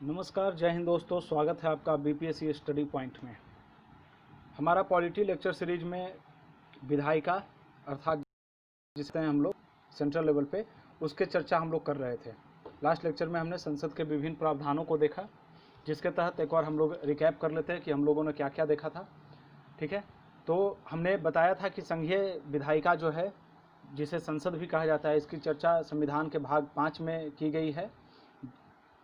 नमस्कार, जय हिंद दोस्तों। स्वागत है आपका बीपीएससी स्टडी पॉइंट में। हमारा पॉलिटी लेक्चर सीरीज में विधायिका अर्थात जिसे हम लोग सेंट्रल लेवल पे उसके चर्चा हम लोग कर रहे थे। लास्ट लेक्चर में हमने संसद के विभिन्न प्रावधानों को देखा, जिसके तहत एक बार हम लोग रिकैप कर लेते हैं कि हम लोगों ने क्या क्या देखा था। ठीक है, तो हमने बताया था कि संघीय विधायिका जो है, जिसे संसद भी कहा जाता है, इसकी चर्चा संविधान के भाग 5 में की गई है।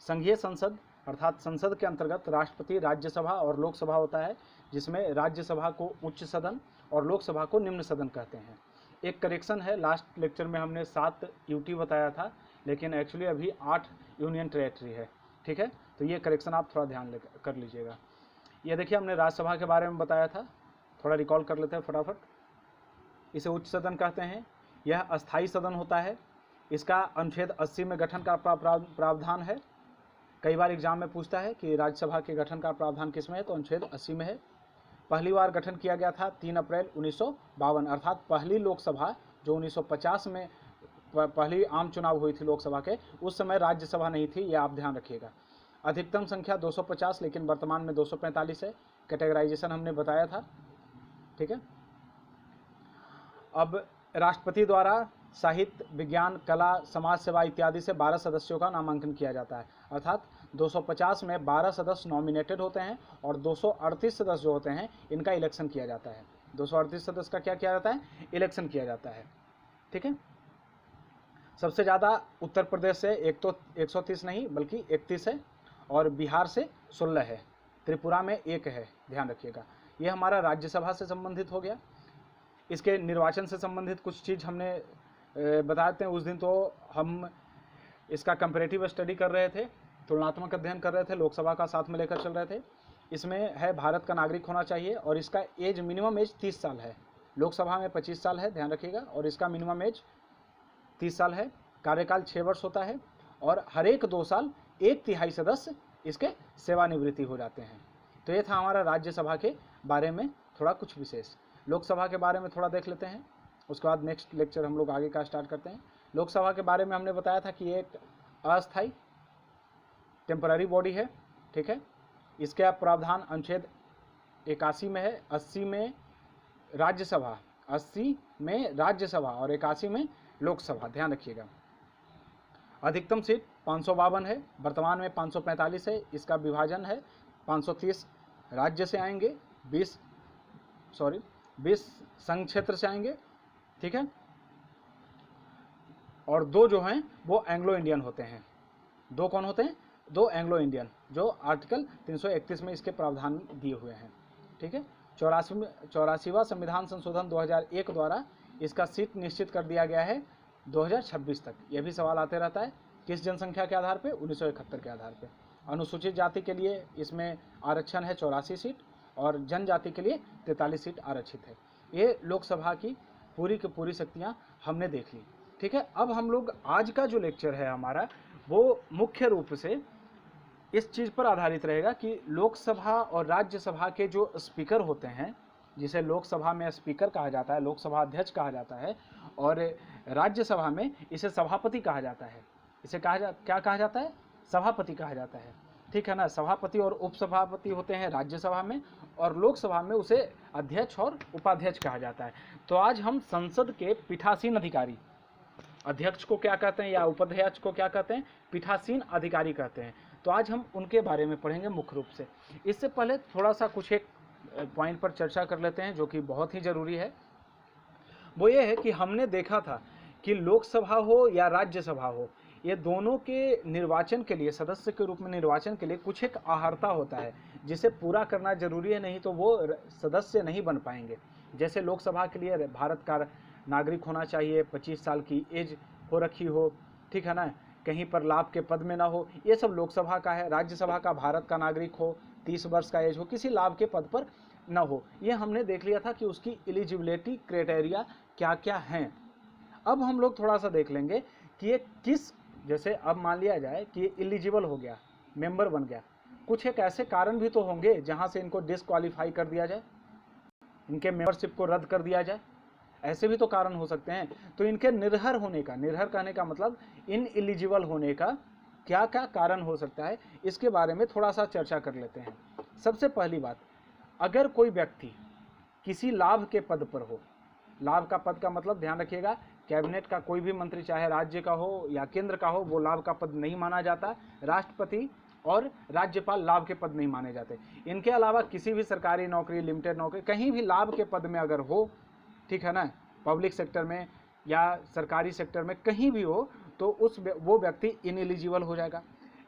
संघीय संसद अर्थात संसद के अंतर्गत राष्ट्रपति, राज्यसभा और लोकसभा होता है, जिसमें राज्यसभा को उच्च सदन और लोकसभा को निम्न सदन कहते हैं। एक करेक्शन है, लास्ट लेक्चर में हमने 7 यूटी बताया था, लेकिन एक्चुअली अभी 8 यूनियन टेरेटरी है। ठीक है, तो ये करेक्शन आप थोड़ा ध्यान कर लीजिएगा। ये देखिए, हमने राज्यसभा के बारे में बताया था, थोड़ा रिकॉल कर लेते हैं फटाफट। इसे उच्च सदन कहते हैं। यह अस्थायी सदन होता है। इसका अनुच्छेद 80 में गठन का प्रावधान है। कई बार एग्जाम में पूछता है कि राज्यसभा के गठन का प्रावधान किस में है, तो अनुच्छेद 80 में है। पहली बार गठन किया गया था 3 अप्रैल 1952, अर्थात पहली लोकसभा जो 1950 में पहली आम चुनाव हुई थी लोकसभा के, उस समय राज्यसभा नहीं थी, यह आप ध्यान रखिएगा। अधिकतम संख्या 250, लेकिन वर्तमान में 245 है। कैटेगराइजेशन हमने बताया था। ठीक है, अब राष्ट्रपति द्वारा साहित्य, विज्ञान, कला, समाज सेवा इत्यादि से 12 सदस्यों का नामांकन किया जाता है। अर्थात 250 में 12 सदस्य नॉमिनेटेड होते हैं और 238 सदस्य जो होते हैं, इनका इलेक्शन किया जाता है। 238 सदस्य का क्या किया जाता है? इलेक्शन किया जाता है। ठीक है, सबसे ज़्यादा उत्तर प्रदेश से 130 नहीं बल्कि 31 है, और बिहार से 16 है, त्रिपुरा में 1 है, ध्यान रखिएगा। ये हमारा राज्यसभा से संबंधित हो गया। इसके निर्वाचन से संबंधित कुछ चीज़ हमने बताते हैं। उस दिन तो हम इसका कंपैरेटिव स्टडी कर रहे थे, तुलनात्मक अध्ययन कर रहे थे, लोकसभा का साथ में लेकर चल रहे थे। इसमें है भारत का नागरिक होना चाहिए, और इसका एज मिनिमम एज 30 साल है। लोकसभा में 25 साल है, ध्यान रखिएगा, और इसका मिनिमम एज 30 साल है। कार्यकाल 6 वर्ष होता है, और हर एक 2 साल 1/3 सदस्य इसके सेवानिवृत्ति हो जाते हैं। तो ये था हमारा राज्यसभा के बारे में थोड़ा कुछ विशेष। लोकसभा के बारे में थोड़ा देख लेते हैं, उसके बाद नेक्स्ट लेक्चर हम लोग आगे का स्टार्ट करते हैं। लोकसभा के बारे में हमने बताया था कि ये एक अस्थायी टेम्पररी बॉडी है। ठीक है, इसका प्रावधान अनुच्छेद 81 में है। 80 में राज्यसभा, 80 में राज्यसभा और 81 में लोकसभा, ध्यान रखिएगा। अधिकतम सीट 552 है, वर्तमान में 545 है। इसका विभाजन है, 530 राज्य से आएंगे, 20 संघ क्षेत्र से आएंगे। ठीक है, और 2 जो हैं वो एंग्लो इंडियन होते हैं। 2 कौन होते हैं? 2 एंग्लो इंडियन, जो आर्टिकल 331 में इसके प्रावधान दिए हुए हैं। ठीक है, 84वां संविधान संशोधन 2001 द्वारा इसका सीट निश्चित कर दिया गया है 2026 तक। यह भी सवाल आते रहता है, किस जनसंख्या के आधार पे? 1971 के आधार पे। अनुसूचित जाति के लिए इसमें आरक्षण है 84 सीट, और जनजाति के लिए 43 सीट आरक्षित है। ये लोकसभा की पूरी की पूरी शक्तियाँ हमने देख ली। ठीक है, अब हम लोग आज का जो लेक्चर है हमारा, वो मुख्य रूप से इस चीज़ पर आधारित रहेगा कि लोकसभा और राज्यसभा के जो स्पीकर होते हैं, जिसे लोकसभा में स्पीकर कहा जाता है, लोकसभा अध्यक्ष कहा जाता है, और राज्यसभा में इसे सभापति कहा जाता है। इसे क्या कहा जाता है? सभापति कहा जाता है। ठीक है ना, सभापति और उपसभापति होते हैं राज्यसभा में, और लोकसभा में उसे अध्यक्ष और उपाध्यक्ष कहा जाता है। तो आज हम संसद के पीठासीन अधिकारी, अध्यक्ष को क्या कहते हैं या उपाध्यक्ष को क्या कहते हैं? पीठासीन अधिकारी कहते हैं। तो आज हम उनके बारे में पढ़ेंगे मुख्य रूप से। इससे पहले थोड़ा सा कुछ एक पॉइंट पर चर्चा कर लेते हैं, जो कि बहुत ही ज़रूरी है। वो ये है कि हमने देखा था कि लोकसभा हो या राज्यसभा हो, ये दोनों के निर्वाचन के लिए, सदस्य के रूप में निर्वाचन के लिए कुछ एक आहर्ता होता है, जिसे पूरा करना जरूरी है, नहीं तो वो सदस्य नहीं बन पाएंगे। जैसे लोकसभा के लिए भारत का नागरिक होना चाहिए, 25 साल की एज हो रखी हो, ठीक है ना, कहीं पर लाभ के पद में ना हो, ये सब लोकसभा का है। राज्यसभा का भारत का नागरिक हो, 30 वर्ष का एज हो, किसी लाभ के पद पर ना हो। ये हमने देख लिया था कि उसकी एलिजिबिलिटी क्राइटेरिया क्या क्या हैं। अब हम लोग थोड़ा सा देख लेंगे कि ये किस, जैसे अब मान लिया जाए कि ये एलिजिबल हो गया, मेंबर बन गया, कुछ एक ऐसे कारण भी तो होंगे जहां से इनको डिसक्वालीफाई कर दिया जाए, इनके मेंबरशिप को रद्द कर दिया जाए। ऐसे भी तो कारण हो सकते हैं। तो इनके निर्हर होने का, निर्हर कहने का मतलब इन एलिजिबल होने का क्या क्या कारण हो सकता है, इसके बारे में थोड़ा सा चर्चा कर लेते हैं। सबसे पहली बात, अगर कोई व्यक्ति किसी लाभ के पद पर हो, लाभ का पद का मतलब ध्यान रखिएगा, कैबिनेट का कोई भी मंत्री चाहे राज्य का हो या केंद्र का हो, वो लाभ का पद नहीं माना जाता। राष्ट्रपति और राज्यपाल लाभ के पद नहीं माने जाते। इनके अलावा किसी भी सरकारी नौकरी, लिमिटेड नौकरी, कहीं भी लाभ के पद में अगर हो, ठीक है ना, पब्लिक सेक्टर में या सरकारी सेक्टर में कहीं भी हो, तो वो व्यक्ति इनएलिजिबल हो जाएगा।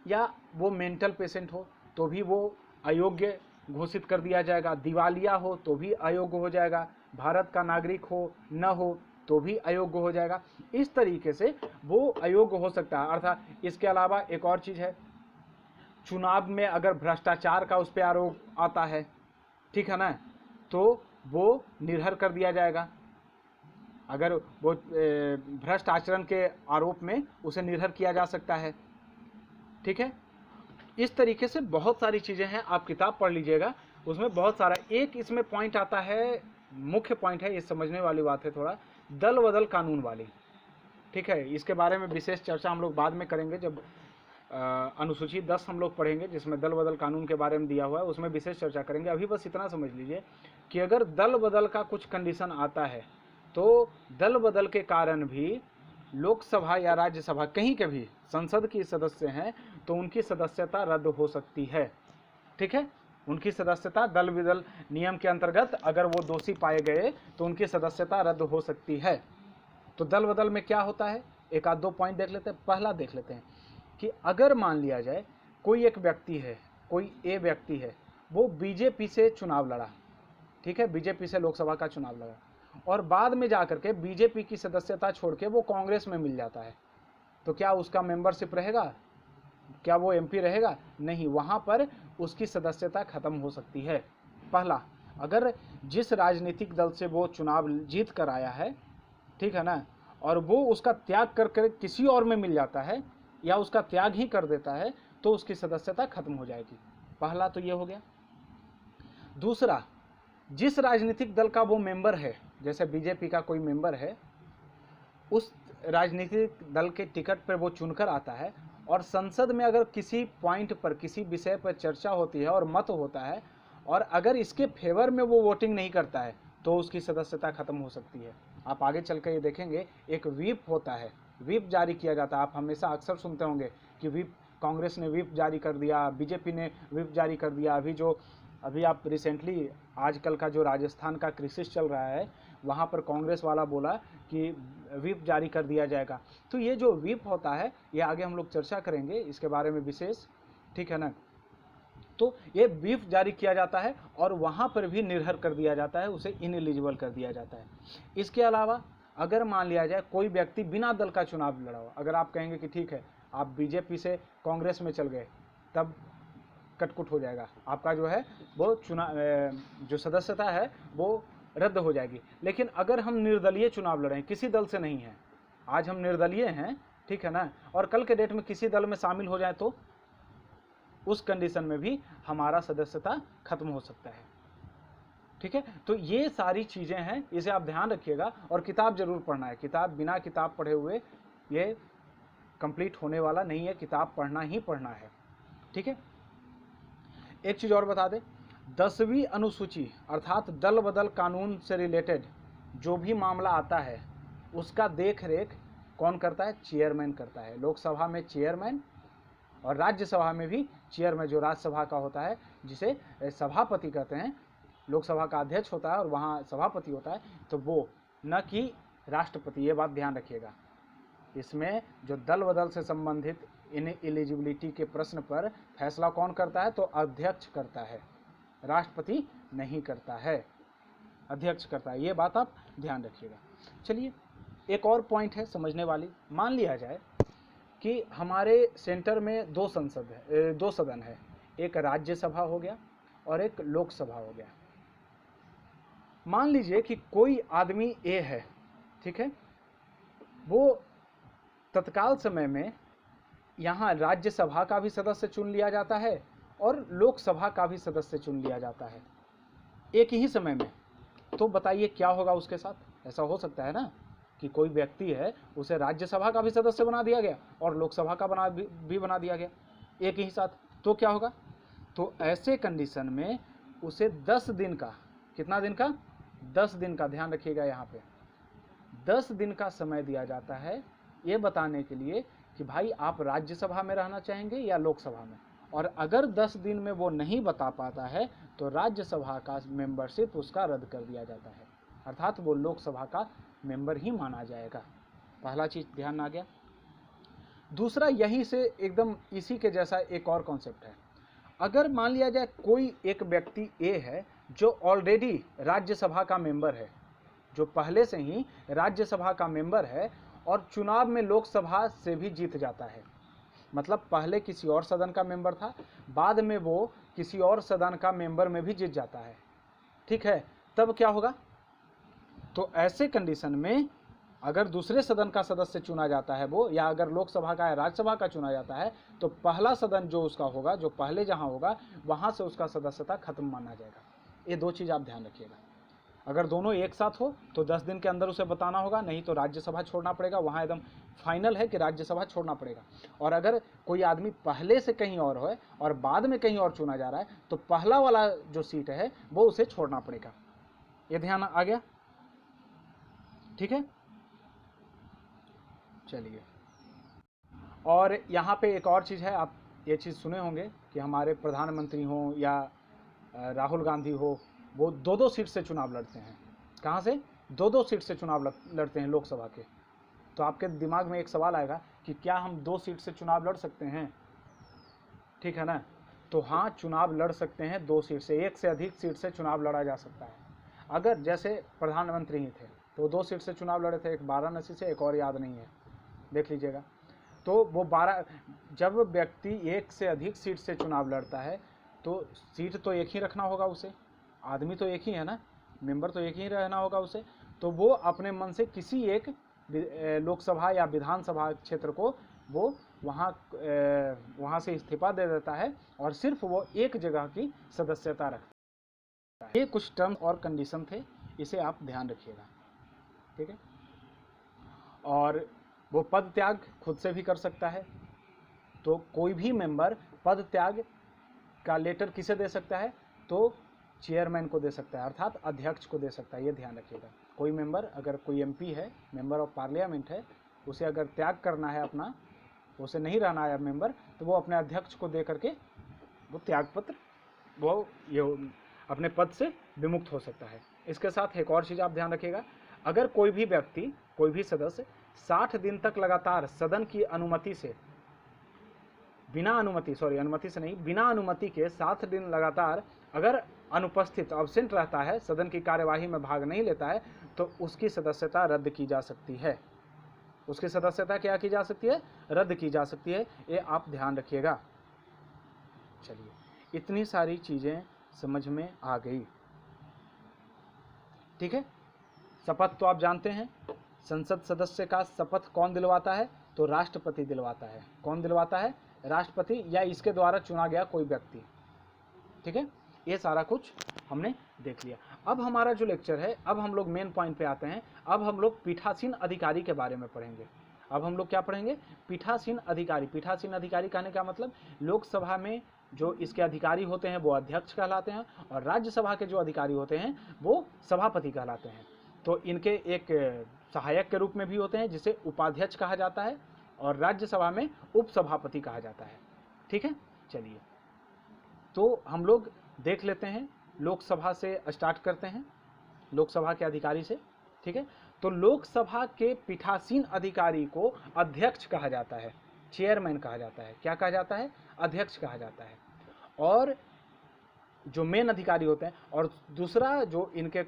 या वो मेंटल पेशेंट हो तो भी वो अयोग्य घोषित कर दिया जाएगा। दिवालिया हो तो भी अयोग्य हो जाएगा। भारत का नागरिक हो न हो तो भी अयोग्य हो जाएगा। इस तरीके से वो अयोग्य हो सकता है। अर्थात इसके अलावा एक और चीज़ है, चुनाव में अगर भ्रष्टाचार का उस पर आरोप आता है, ठीक है ना, तो वो निर्भर कर दिया जाएगा। अगर वो भ्रष्ट आचरण के आरोप में उसे निर्भर किया जा सकता है, ठीक है। इस तरीके से बहुत सारी चीज़ें हैं, आप किताब पढ़ लीजिएगा, उसमें बहुत सारा। एक इसमें पॉइंट आता है, मुख्य पॉइंट है, ये समझने वाली बात है थोड़ा, दल बदल कानून वाली, ठीक है। इसके बारे में विशेष चर्चा हम लोग बाद में करेंगे, जब अनुसूची 10 हम लोग पढ़ेंगे जिसमें दल बदल कानून के बारे में दिया हुआ है, उसमें विशेष चर्चा करेंगे। अभी बस इतना समझ लीजिए कि अगर दल बदल का कुछ कंडीशन आता है तो दल बदल के कारण भी लोकसभा या राज्यसभा कहीं के भी संसद की सदस्य हैं तो उनकी सदस्यता रद्द हो सकती है, ठीक है। उनकी सदस्यता दल बदल नियम के अंतर्गत अगर वो दोषी पाए गए तो उनकी सदस्यता रद्द हो सकती है। तो दल बदल में क्या होता है, एक आध दो पॉइंट देख लेते हैं। पहला देख लेते हैं कि अगर मान लिया जाए कोई एक व्यक्ति है, कोई ए व्यक्ति है, वो बीजेपी से चुनाव लड़ा, ठीक है, बीजेपी से लोकसभा का चुनाव लड़ा, और बाद में जाकर के बीजेपी की सदस्यता छोड़ के वो कांग्रेस में मिल जाता है, तो क्या उसका मेंबरशिप रहेगा? क्या वो एमपी रहेगा? नहीं, वहाँ पर उसकी सदस्यता खत्म हो सकती है। पहला, अगर जिस राजनीतिक दल से वो चुनाव जीत कर आया है, ठीक है ना, और वो उसका त्याग कर किसी और में मिल जाता है या उसका त्याग ही कर देता है तो उसकी सदस्यता खत्म हो जाएगी। पहला तो ये हो गया। दूसरा, जिस राजनीतिक दल का वो मेंबर है, जैसे बीजेपी का कोई मेंबर है, उस राजनीतिक दल के टिकट पर वो चुनकर आता है और संसद में अगर किसी पॉइंट पर, किसी विषय पर चर्चा होती है और मत होता है, और अगर इसके फेवर में वो वोटिंग नहीं करता है तो उसकी सदस्यता खत्म हो सकती है। आप आगे चल कर ये देखेंगे, एक व्हिप होता है, व्हिप जारी किया जाता है। आप हमेशा अक्सर सुनते होंगे कि व्हिप, कांग्रेस ने व्हिप जारी कर दिया, बीजेपी ने व्हिप जारी कर दिया। अभी आप रिसेंटली आजकल का जो राजस्थान का क्राइसिस चल रहा है, वहाँ पर कांग्रेस वाला बोला कि व्हिप जारी कर दिया जाएगा। तो ये जो व्हिप होता है, ये आगे हम लोग चर्चा करेंगे इसके बारे में विशेष, ठीक है ना। तो ये व्हिप जारी किया जाता है और वहाँ पर भी निर्भर कर दिया जाता है, उसे इनएलिजिबल कर दिया जाता है। इसके अलावा अगर मान लिया जाए कोई व्यक्ति बिना दल का चुनाव लड़ा हो, अगर आप कहेंगे कि ठीक है आप बीजेपी से कांग्रेस में चल गए, तब कटकुट हो जाएगा, आपका जो है वो जो सदस्यता है वो रद्द हो जाएगी। लेकिन अगर हम निर्दलीय चुनाव लड़ें, किसी दल से नहीं है, आज हम निर्दलीय हैं, ठीक है ना, और कल के डेट में किसी दल में शामिल हो जाए तो उस कंडीशन में भी हमारा सदस्यता खत्म हो सकता है, ठीक है। तो ये सारी चीज़ें हैं, इसे आप ध्यान रखिएगा और किताब जरूर पढ़ना है। किताब बिना किताब पढ़े हुए ये कंप्लीट होने वाला नहीं है, किताब पढ़ना ही पढ़ना है, ठीक है। एक चीज़ और बता दें, 10वीं अनुसूची अर्थात दल बदल कानून से रिलेटेड जो भी मामला आता है उसका देख रेख कौन करता है? चेयरमैन करता है। लोकसभा में चेयरमैन और राज्यसभा में भी चेयरमैन, जो राज्यसभा का होता है जिसे सभापति कहते हैं, लोकसभा का अध्यक्ष होता है और वहाँ सभापति होता है, तो वो, न कि राष्ट्रपति। ये बात ध्यान रखिएगा। इसमें जो दल बदल से संबंधित इन एलिजिबिलिटी के प्रश्न पर फैसला कौन करता है? तो अध्यक्ष करता है, राष्ट्रपति नहीं करता है, अध्यक्ष करता है। ये बात आप ध्यान रखिएगा। चलिए, एक और पॉइंट है समझने वाली। मान लिया जाए कि हमारे सेंटर में दो सदन है, एक राज्यसभा हो गया और एक लोकसभा हो गया। मान लीजिए कि कोई आदमी ए है, ठीक है, वो तत्काल समय में यहाँ राज्यसभा का भी सदस्य चुन लिया जाता है और लोकसभा का भी सदस्य चुन लिया जाता है एक ही समय में। तो बताइए क्या होगा उसके साथ? ऐसा हो सकता है ना, कि कोई व्यक्ति है उसे राज्यसभा का भी सदस्य बना दिया गया और लोकसभा का भी बना दिया गया एक ही साथ, तो क्या होगा? तो ऐसे कंडीशन में उसे 10 दिन का, कितना दिन का? 10 दिन का, ध्यान रखिएगा यहाँ पे 10 दिन का समय दिया जाता है ये बताने के लिए कि भाई आप राज्यसभा में रहना चाहेंगे या लोकसभा में। और अगर 10 दिन में वो नहीं बता पाता है तो राज्यसभा का मेंबरशिप उसका रद्द कर दिया जाता है, अर्थात वो लोकसभा का मेंबर ही माना जाएगा। पहला चीज ध्यान आ गया। दूसरा यहीं से एकदम इसी के जैसा एक और कॉन्सेप्ट है। अगर मान लिया जाए कोई एक व्यक्ति ए है जो ऑलरेडी राज्यसभा का मेंबर है, जो पहले से ही राज्यसभा का मेंबर है और चुनाव में लोकसभा से भी जीत जाता है, मतलब पहले किसी और सदन का मेंबर था, बाद में वो किसी और सदन का मेंबर में भी जीत जाता है, ठीक है, तब क्या होगा? तो ऐसे कंडीशन में अगर दूसरे सदन का सदस्य चुना जाता है वो, या अगर लोकसभा का या राज्यसभा का चुना जाता है, तो पहला सदन जो उसका होगा, जो पहले जहां होगा वहां से उसका सदस्यता खत्म माना जाएगा। ये दो चीज़ आप ध्यान रखिएगा। अगर दोनों एक साथ हो तो 10 दिन के अंदर उसे बताना होगा, नहीं तो राज्यसभा छोड़ना पड़ेगा, वहाँ एकदम फाइनल है कि राज्यसभा छोड़ना पड़ेगा। और अगर कोई आदमी पहले से कहीं और है और बाद में कहीं और चुना जा रहा है तो पहला वाला जो सीट है वो उसे छोड़ना पड़ेगा। ये ध्यान आ गया? ठीक है, चलिए। और यहाँ पे एक और चीज़ है, आप ये चीज़ सुने होंगे कि हमारे प्रधानमंत्री हों या राहुल गांधी हो, वो 2-2 सीट से चुनाव लड़ते हैं। कहाँ से? 2-2 सीट से चुनाव लड़ते हैं लोकसभा के। तो आपके दिमाग में एक सवाल आएगा कि क्या हम 2 सीट से चुनाव लड़ सकते हैं? ठीक है ना? तो हाँ, चुनाव लड़ सकते हैं 2 सीट से, एक से अधिक सीट से चुनाव लड़ा जा सकता है। अगर जैसे प्रधानमंत्री ही थे तो 2 सीट से चुनाव लड़े थे, एक वाराणसी से, एक और याद नहीं है, देख लीजिएगा। तो वो 12, जब व्यक्ति एक से अधिक सीट से चुनाव लड़ता है तो सीट तो एक ही रखना होगा उसे, आदमी तो एक ही है ना, मेंबर तो एक ही रहना होगा उसे। तो वो अपने मन से किसी एक लोकसभा या विधानसभा क्षेत्र को वो वहाँ से इस्तीफा दे देता है और सिर्फ वो एक जगह की सदस्यता रखता है। ये कुछ टर्म और कंडीशन थे, इसे आप ध्यान रखिएगा, ठीक है। और वो पद त्याग खुद से भी कर सकता है, तो कोई भी मेंबर पद त्याग का लेटर किसे दे सकता है? तो चेयरमैन को दे सकता है, अर्थात अध्यक्ष को दे सकता है। ये ध्यान रखिएगा। कोई मेंबर, अगर कोई एमपी है, मेंबर ऑफ पार्लियामेंट है, उसे अगर त्याग करना है अपना, उसे नहीं रहना है मेंबर, तो वो अपने अध्यक्ष को दे करके वो त्याग पत्र वो ये अपने पद से विमुक्त हो सकता है। इसके साथ एक और चीज़ आप ध्यान रखिएगा, अगर कोई भी व्यक्ति, कोई भी सदस्य 60 दिन तक लगातार सदन की अनुमति से, बिना अनुमति के 60 दिन लगातार अगर अनुपस्थित, एब्सेंट रहता है, सदन की कार्यवाही में भाग नहीं लेता है, तो उसकी सदस्यता रद्द की जा सकती है। उसकी सदस्यता क्या की जा सकती है? रद्द की जा सकती है। ये आप ध्यान रखिएगा। चलिए, इतनी सारी चीजें समझ में आ गई, ठीक है। शपथ तो आप जानते हैं, संसद सदस्य का शपथ कौन दिलवाता है? तो राष्ट्रपति दिलवाता है। कौन दिलवाता है? राष्ट्रपति, या इसके द्वारा चुना गया कोई व्यक्ति, ठीक है। ये सारा कुछ हमने देख लिया। अब हमारा जो लेक्चर है, अब हम लोग मेन पॉइंट पे आते हैं। अब हम लोग पीठासीन अधिकारी के बारे में पढ़ेंगे। अब हम लोग क्या पढ़ेंगे? पीठासीन अधिकारी। पीठासीन अधिकारी कहने का मतलब, लोकसभा में जो इसके अधिकारी होते हैं वो अध्यक्ष कहलाते हैं, और राज्यसभा के जो अधिकारी होते हैं वो सभापति कहलाते हैं। तो इनके एक सहायक के रूप में भी होते हैं जिसे उपाध्यक्ष कहा जाता है, और राज्यसभा में उपसभापति कहा जाता है, ठीक है। चलिए, तो हम लोग देख लेते हैं, लोकसभा से स्टार्ट करते हैं, लोकसभा के अधिकारी से, ठीक है। तो लोकसभा के पीठासीन अधिकारी को अध्यक्ष कहा जाता है, चेयरमैन कहा जाता है। क्या कहा जाता है? अध्यक्ष कहा जाता है। और जो मेन अधिकारी होते हैं, और दूसरा जो इनके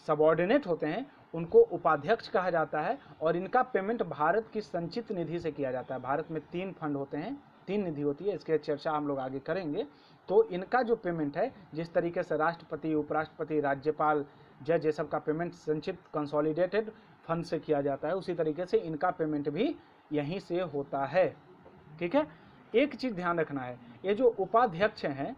सबऑर्डिनेट होते हैं, उनको उपाध्यक्ष कहा जाता है। और इनका पेमेंट भारत की संचित निधि से किया जाता है। भारत में 3 फंड होते हैं, 3 निधि होती है, इसके चर्चा हम लोग आगे करेंगे। तो इनका जो पेमेंट है, जिस तरीके से राष्ट्रपति, उपराष्ट्रपति, राज्यपाल, जज, ये सब का पेमेंट संचित कंसोलिडेटेड फंड से किया जाता है, उसी तरीके से इनका पेमेंट भी यहीं से होता है, ठीक है। एक चीज़ ध्यान रखना है, ये जो उपाध्यक्ष हैं,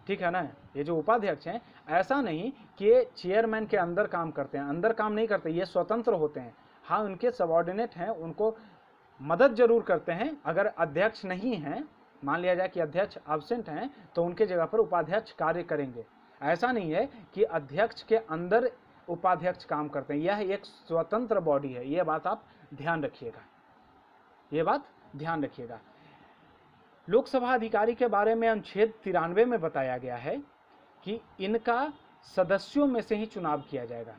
ठीक है ना, ये जो उपाध्यक्ष हैं, ऐसा नहीं कि ये चेयरमैन के अंदर काम करते हैं, अंदर काम नहीं करते, ये स्वतंत्र होते हैं। हाँ उनके सबॉर्डिनेट हैं, उनको मदद जरूर करते हैं। अगर अध्यक्ष नहीं हैं, मान लिया जाए कि अध्यक्ष एब्सेंट हैं, तो उनके जगह पर उपाध्यक्ष कार्य करेंगे। ऐसा नहीं है कि अध्यक्ष के अंदर उपाध्यक्ष काम करते हैं, यह एक स्वतंत्र बॉडी है। यह बात आप ध्यान रखिएगा, ये बात ध्यान रखिएगा। लोकसभा अधिकारी के बारे में अनुच्छेद 93 में बताया गया है कि इनका सदस्यों में से ही चुनाव किया जाएगा।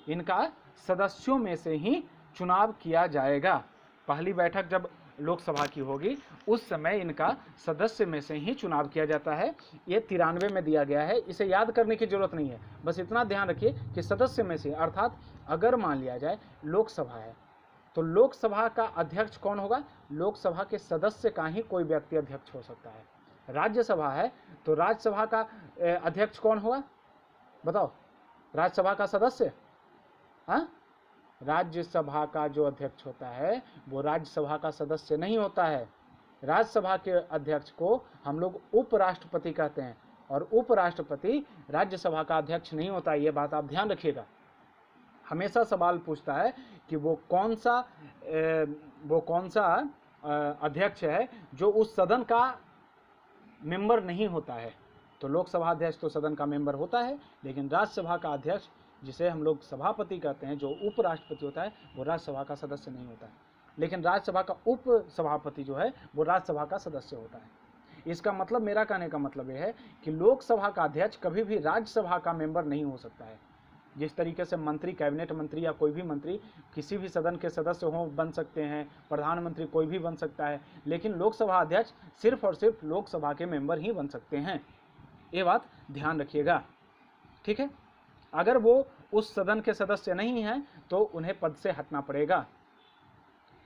इनका सदस्यों में से ही चुनाव किया जाएगा। पहली बैठक जब लोकसभा की होगी उस समय इनका सदस्य में से ही चुनाव किया जाता है। ये 93 में दिया गया है, इसे याद करने की जरूरत नहीं है, बस इतना ध्यान रखिए कि सदस्य में से, अर्थात अगर मान लिया जाए लोकसभा है तो लोकसभा का अध्यक्ष कौन होगा? लोकसभा के सदस्य का ही कोई व्यक्ति अध्यक्ष हो सकता है। राज्यसभा है तो राज्यसभा का अध्यक्ष कौन होगा? बताओ, राज्यसभा का सदस्य, हाँ, राज्यसभा का जो अध्यक्ष होता है वो राज्यसभा का सदस्य नहीं होता है। राज्यसभा के अध्यक्ष को हम लोग उपराष्ट्रपति कहते हैं, और उपराष्ट्रपति राज्यसभा का अध्यक्ष नहीं होता है। ये बात आप ध्यान रखिएगा। हमेशा सवाल पूछता है कि वो कौन सा अध्यक्ष है जो उस सदन का मेंबर नहीं होता है। तो लोकसभा अध्यक्ष तो सदन का मेंबर होता है, लेकिन राज्यसभा का अध्यक्ष, जिसे हम लोग सभापति कहते हैं, जो उपराष्ट्रपति होता है, वो राज्यसभा का सदस्य नहीं होता है, लेकिन राज्यसभा का उप सभापति जो है वो राज्यसभा का सदस्य होता है। इसका मतलब, मेरा कहने का मतलब यह है कि लोकसभा का अध्यक्ष कभी भी राज्यसभा का मेंबर नहीं हो सकता है। जिस तरीके से मंत्री, कैबिनेट मंत्री या कोई भी मंत्री किसी भी सदन के सदस्य हो बन सकते हैं, प्रधानमंत्री कोई भी बन सकता है, लेकिन लोकसभा अध्यक्ष सिर्फ और सिर्फ लोकसभा के मेंबर ही बन सकते हैं। ये बात ध्यान रखिएगा, ठीक है। अगर वो उस सदन के सदस्य नहीं हैं तो उन्हें पद से हटना पड़ेगा।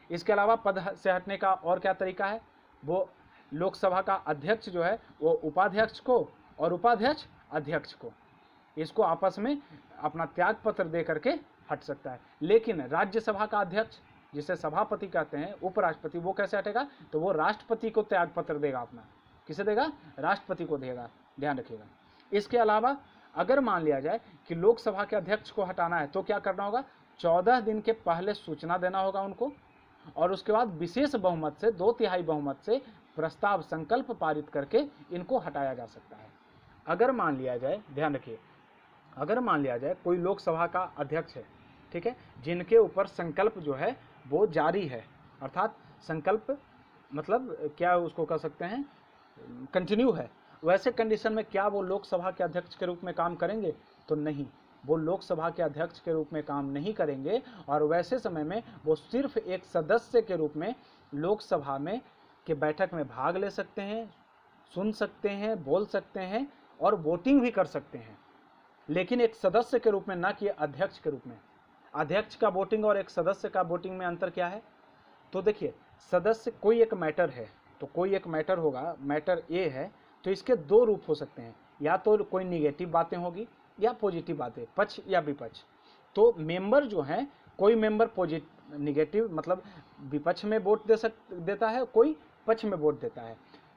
इसके अलावा पद से हटने का और क्या तरीका है? वो लोकसभा का अध्यक्ष जो है वो उपाध्यक्ष को और उपाध्यक्ष अध्यक्ष को, इसको आपस में अपना त्याग पत्र दे करके हट सकता है। लेकिन राज्यसभा का अध्यक्ष, जिसे सभापति कहते हैं, उपराष्ट्रपति, वो कैसे हटेगा? तो वो राष्ट्रपति को त्याग पत्र देगा अपना। किसे देगा? राष्ट्रपति को देगा, ध्यान रखिएगा। इसके अलावा अगर मान लिया जाए कि लोकसभा के अध्यक्ष को हटाना है तो क्या करना होगा? 14 दिन के पहले सूचना देना होगा उनको, और उसके बाद विशेष बहुमत से, 2/3 बहुमत से प्रस्ताव, संकल्प पारित करके इनको हटाया जा सकता है। अगर मान लिया जाए, ध्यान रखिए, अगर मान लिया जाए कोई लोकसभा का अध्यक्ष है, ठीक है, जिनके ऊपर संकल्प जो है वो जारी है, अर्थात संकल्प मतलब क्या उसको कह सकते हैं, कंटिन्यू है, वैसे कंडीशन में क्या वो लोकसभा के अध्यक्ष के रूप में काम करेंगे? तो नहीं, वो लोकसभा के अध्यक्ष के रूप में काम नहीं करेंगे, और वैसे समय में वो सिर्फ एक सदस्य के रूप में लोकसभा में के बैठक में भाग ले सकते हैं, सुन सकते हैं, बोल सकते हैं और वोटिंग भी कर सकते हैं, लेकिन एक सदस्य के रूप में, ना कि अध्यक्ष के रूप में। अध्यक्ष का वोटिंग और एक सदस्य का वोटिंग में अंतर क्या है? तो देखिए, सदस्य कोई एक मैटर है तो कोई एक मैटर होगा, मैटर ए है, तो इसके 2 रूप हो सकते हैं, या तो कोई निगेटिव बातें होगी या पॉजिटिव बातें, पक्ष या विपक्ष। तो मेंबर जो हैं, कोई मेंबर निगेटिव मतलब विपक्ष में वोट देता है, कोई पक्ष में वोट देता है।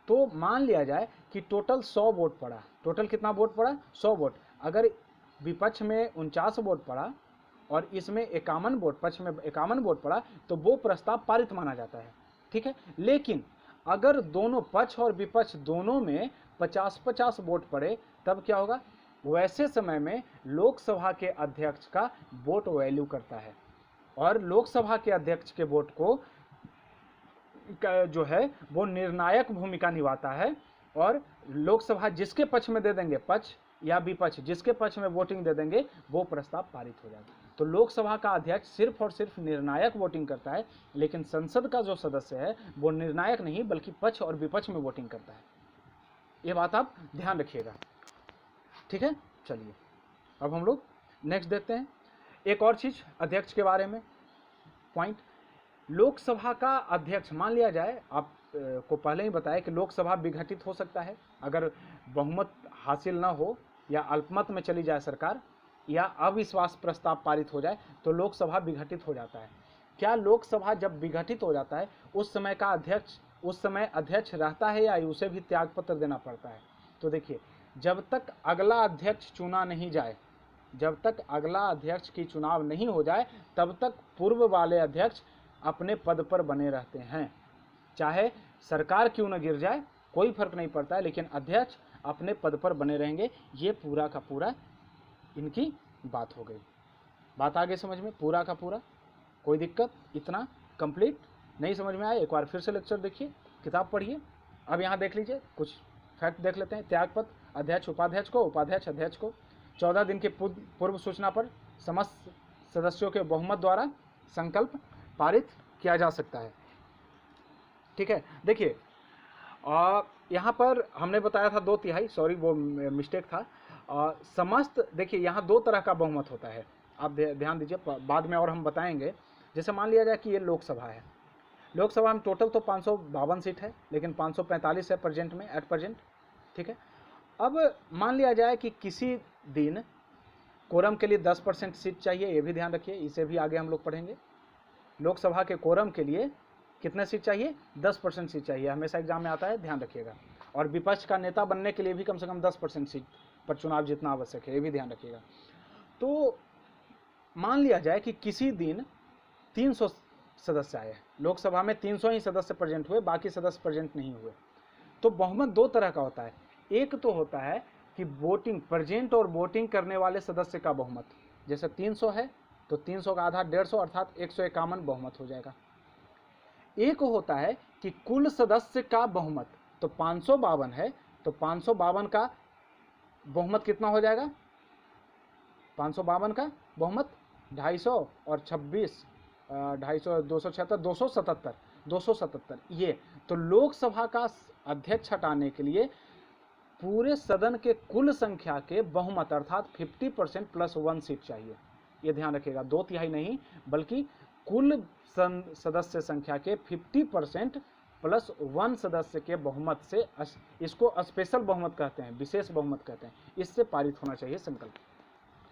तो मान लिया जाए कि टोटल 100 वोट पड़ा, टोटल कितना वोट पड़ा? 100 वोट। अगर विपक्ष में 49 वोट पड़ा और इसमें 51 वोट, पक्ष में 51 वोट पड़ा, तो वो प्रस्ताव पारित माना जाता है, ठीक है। लेकिन अगर दोनों पक्ष और विपक्ष दोनों में 50-50 वोट पड़े, तब क्या होगा? वैसे समय में लोकसभा के अध्यक्ष का वोट वैल्यू करता है, और लोकसभा के अध्यक्ष के वोट को जो है वो निर्णायक भूमिका निभाता है, और लोकसभा जिसके पक्ष में दे देंगे, पक्ष या विपक्ष जिसके पक्ष में वोटिंग दे देंगे, वो प्रस्ताव पारित हो जाएगा। तो लोकसभा का अध्यक्ष सिर्फ और सिर्फ निर्णायक वोटिंग करता है, लेकिन संसद का जो सदस्य है वो निर्णायक नहीं बल्कि पक्ष और विपक्ष में वोटिंग करता है। ये बात आप ध्यान रखिएगा, ठीक है। चलिए अब हम लोग नेक्स्ट देखते हैं एक और चीज अध्यक्ष के बारे में पॉइंट। लोकसभा का अध्यक्ष, मान लिया जाए, आप को पहले ही बताया कि लोकसभा विघटित हो सकता है अगर बहुमत हासिल ना हो या अल्पमत में चली जाए सरकार, या अविश्वास प्रस्ताव पारित हो जाए तो लोकसभा विघटित हो जाता है। क्या लोकसभा जब विघटित हो जाता है उस समय का अध्यक्ष उस समय अध्यक्ष रहता है या उसे भी त्यागपत्र देना पड़ता है? तो देखिए, जब तक अगला अध्यक्ष चुना नहीं जाए, जब तक अगला अध्यक्ष की चुनाव नहीं हो जाए तब तक पूर्व वाले अध्यक्ष अपने पद पर बने रहते हैं। चाहे सरकार क्यों न गिर जाए कोई फर्क नहीं पड़ता है, लेकिन अध्यक्ष अपने पद पर बने रहेंगे। ये पूरा का पूरा इनकी बात हो गई। बात आगे समझ में पूरा का पूरा, कोई दिक्कत? इतना कंप्लीट? नहीं समझ में आया एक बार फिर से लेक्चर देखिए, किताब पढ़िए। अब यहाँ देख लीजिए कुछ फैक्ट देख लेते हैं। त्यागपत्र अध्यक्ष उपाध्यक्ष को, उपाध्यक्ष अध्यक्ष को 14 दिन के पूर्व सूचना पर समस्त सदस्यों के बहुमत द्वारा संकल्प पारित किया जा सकता है। ठीक है, देखिए यहाँ पर हमने बताया था 2/3, सॉरी वो मिस्टेक था। समस्त देखिए यहाँ 2 तरह का बहुमत होता है, आप ध्यान दीजिए, बाद में और हम बताएंगे। जैसे मान लिया जाए कि ये लोकसभा है, लोकसभा में टोटल तो 552 सीट है, लेकिन 545 है प्रेजेंट में, एट प्रेजेंट। ठीक है, अब मान लिया जाए कि किसी दिन कोरम के लिए 10% सीट चाहिए, ये भी ध्यान रखिए, इसे भी आगे हम लोग पढ़ेंगे। लोकसभा के कोरम के लिए कितने सीट चाहिए? 10% सीट चाहिए, हमेशा एग्जाम में आता है, ध्यान रखिएगा। और विपक्ष का नेता बनने के लिए भी कम से कम 10% सीट पर चुनाव जीतना आवश्यक है, ये भी ध्यान रखिएगा। तो मान लिया जाए कि किसी दिन 300 सदस्य आए, लोकसभा में 300 ही सदस्य प्रेजेंट हुए, बाकी सदस्य प्रेजेंट नहीं हुए। तो बहुमत 2 तरह का होता है। एक तो होता है कि वोटिंग प्रेजेंट और वोटिंग करने वाले सदस्य का बहुमत, जैसे 300 है तो 300 का आधा 150 अर्थात 151 बहुमत हो जाएगा। एक होता है कि कुल सदस्य का बहुमत, तो 552 है तो 552 का बहुमत कितना हो जाएगा? 552 का बहुमत 250 और 26 250 276 277 ये। तो लोकसभा का अध्यक्ष हटाने के लिए पूरे सदन के कुल संख्या के बहुमत अर्थात 50% प्लस 1 सीट चाहिए, ये ध्यान रखिएगा। 2/3 नहीं बल्कि कुल सदस्य संख्या के 50% प्लस 1 सदस्य के बहुमत से, इसको स्पेशल बहुमत कहते हैं, विशेष बहुमत कहते हैं, इससे पारित होना चाहिए संकल्प।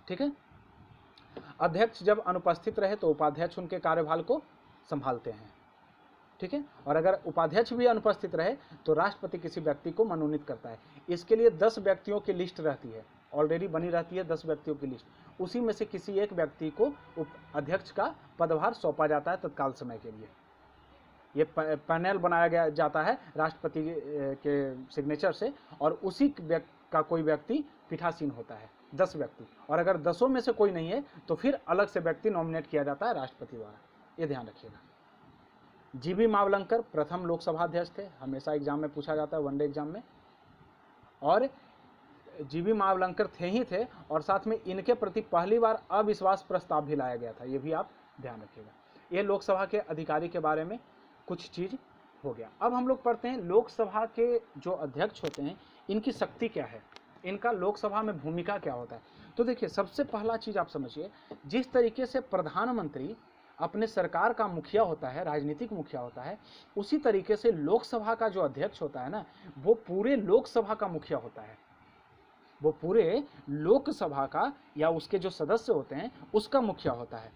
ठीक है, अध्यक्ष जब अनुपस्थित रहे तो उपाध्यक्ष उनके कार्यभार को संभालते हैं। ठीक है, और अगर उपाध्यक्ष भी अनुपस्थित रहे तो राष्ट्रपति किसी व्यक्ति को मनोनीत करता है। इसके लिए 10 व्यक्तियों की लिस्ट रहती है, ऑलरेडी बनी रहती है 10 व्यक्तियों की लिस्ट, उसी में से किसी एक व्यक्ति को अध्यक्ष का पदभार सौंपा जाता है तत्काल समय के लिए। ये पैनल बनाया जाता है राष्ट्रपति के सिग्नेचर से, और उसी का कोई व्यक्ति पीठासीन होता है, 10 व्यक्ति, और अगर 10 में से कोई नहीं है तो फिर अलग से व्यक्ति नॉमिनेट किया जाता है राष्ट्रपति द्वारा, ये ध्यान रखिएगा। जीबी मावलंकर प्रथम लोकसभा अध्यक्ष थे, हमेशा एग्जाम में पूछा जाता है, वनडे एग्जाम में, और जीबी मावलंकर थे ही थे, और साथ में इनके प्रति पहली बार अविश्वास प्रस्ताव भी लाया गया था, ये भी आप ध्यान रखिएगा। ये लोकसभा के अधिकारी के बारे में कुछ चीज हो गया। अब हम लोग पढ़ते हैं लोकसभा के जो अध्यक्ष होते हैं इनकी शक्ति क्या है, इनका लोकसभा में भूमिका क्या होता है। तो देखिए सबसे पहला चीज आप समझिए, जिस तरीके से प्रधानमंत्री अपने सरकार का मुखिया होता है, राजनीतिक मुखिया होता है, उसी तरीके से लोकसभा का जो अध्यक्ष होता है ना, वो पूरे लोकसभा का मुखिया होता है, वो पूरे लोकसभा का या उसके जो सदस्य होते हैं उसका मुखिया होता है।